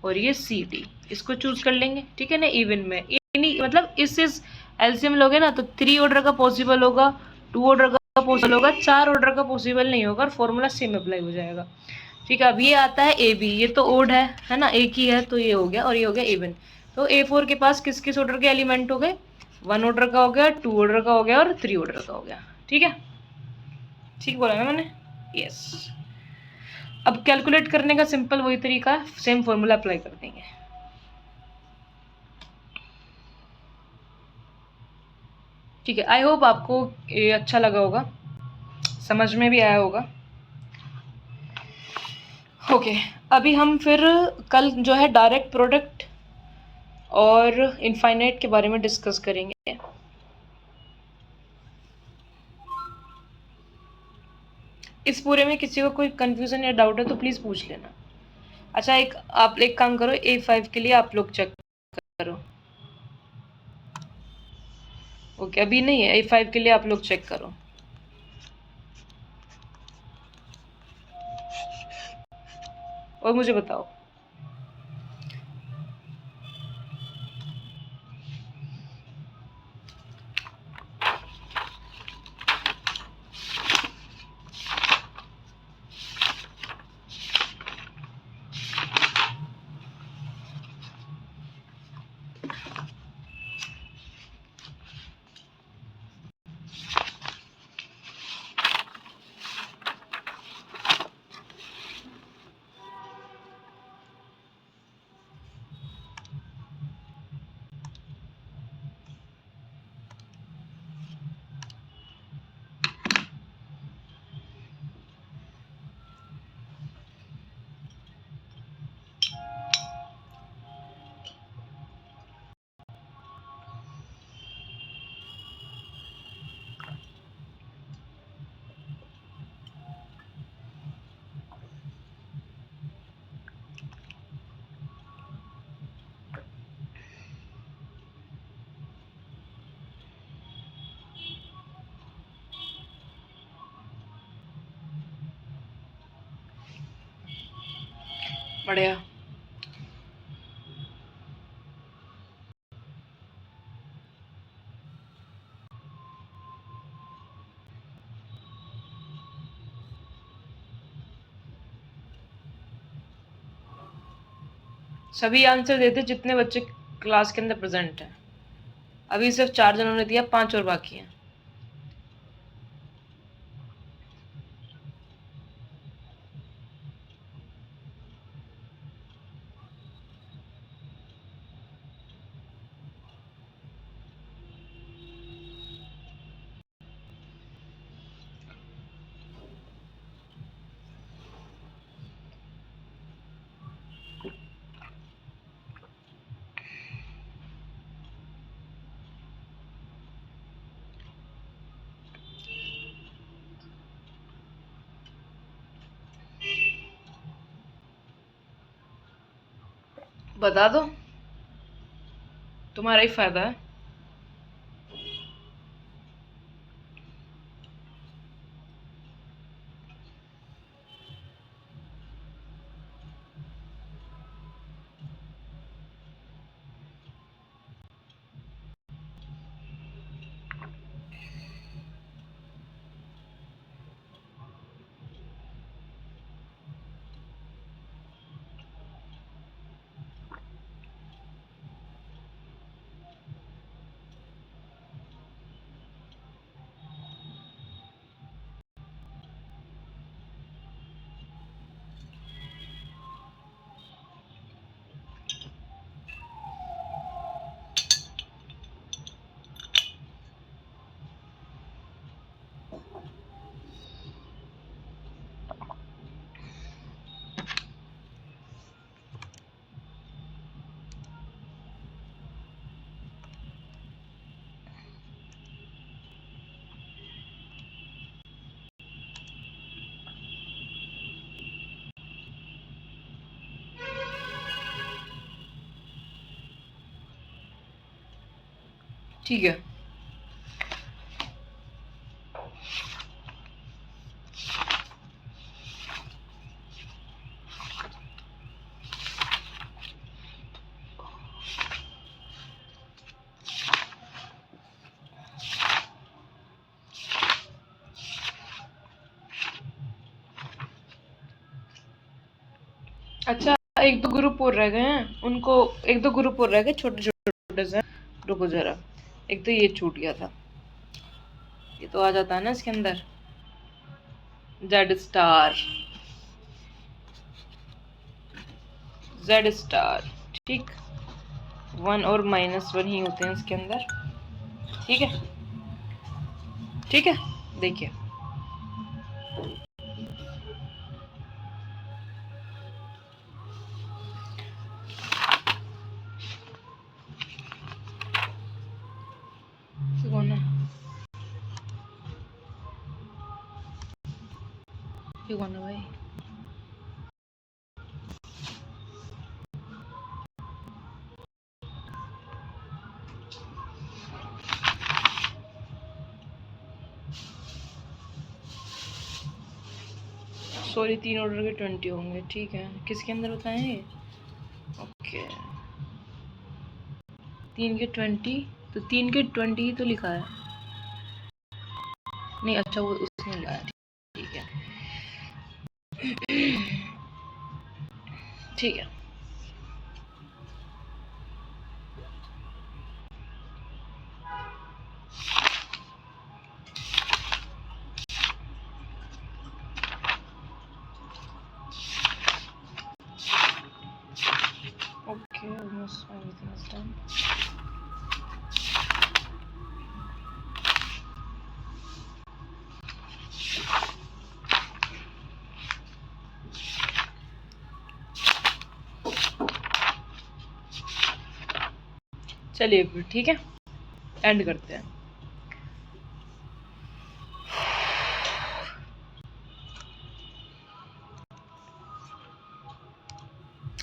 और ये CD, इसको चूज कर लेंगे, ठीक है ना, इवन में। इन्हीं मतलब इस एलसीएम लोगे ना तो 3 ऑर्डर का पॉसिबल होगा, 2 ऑर्डर का पॉसिबल होगा, 4 ऑर्डर का पॉसिबल नहीं होगा, और फॉर्मूला सेम अप्लाई हो जाएगा, ठीक है। अब ये आता है AB, ये तो ओड है ना, एक ही है, तो ये हो गया, और ये हो गया इवन। तो A4 के पास किस किस ऑर्डर के एलिमेंट हो गए, 1 ऑर्डर का हो गया, 2 ऑर्डर का हो गया और 3 ऑर्डर का हो गया, ठीक है, ठीक बोला ना मैंने, यस। अब कैलकुलेट करने का सिंपल वही तरीका है, सेम फॉर्मूला अप्लाई कर देंगे। ठीक है, आई होप आपको ये अच्छा लगा होगा, समझ में भी आया होगा, ओके। अभी हम फिर कल जो है डायरेक्ट प्रोडक्ट और इनफाइनाइट के बारे में डिस्कस करेंगे। इस पूरे में किसी को कोई कंफ्यूजन या डाउट है तो प्लीज़ पूछ लेना। अच्छा, आप एक काम करो, A5 के लिए आप लोग चेक करो, ओके, अभी नहीं है, A5 के लिए आप लोग चेक करो। और मुझे बताओ। बढ़िया। सभी आंसर देते जितने बच्चे क्लास के अंदर प्रेजेंट हैं। अभी सिर्फ 4 जनों ने दिया, 5 और बाकी हैं। बता दो, तुम्हारा ही फायदा है। ठीक है। अच्छा, एक दो ग्रुप और रह गए हैं, उनको एक दो ग्रुप और रह गए छोटे छोटे से। रुको जरा, एक तो ये छूट गया था, ये तो आ जाता है ना इसके अंदर। जेड स्टार, जेड स्टार, ठीक। 1 और -1 ही होते हैं इसके अंदर, ठीक है। ठीक है, देखिए कौन है ये, कौन है भाई? सॉरी, 3 ऑर्डर के 20 होंगे, ठीक है। किसके अंदर होता है ये? ओके, 3 के 20, तो 3 के 20 ही तो लिखा है। नहीं, अच्छा वो उसने लिखा है, ठीक है। ठीक है। चलिए फिर ठीक है, एंड करते हैं।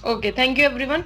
Okay, thank you everyone.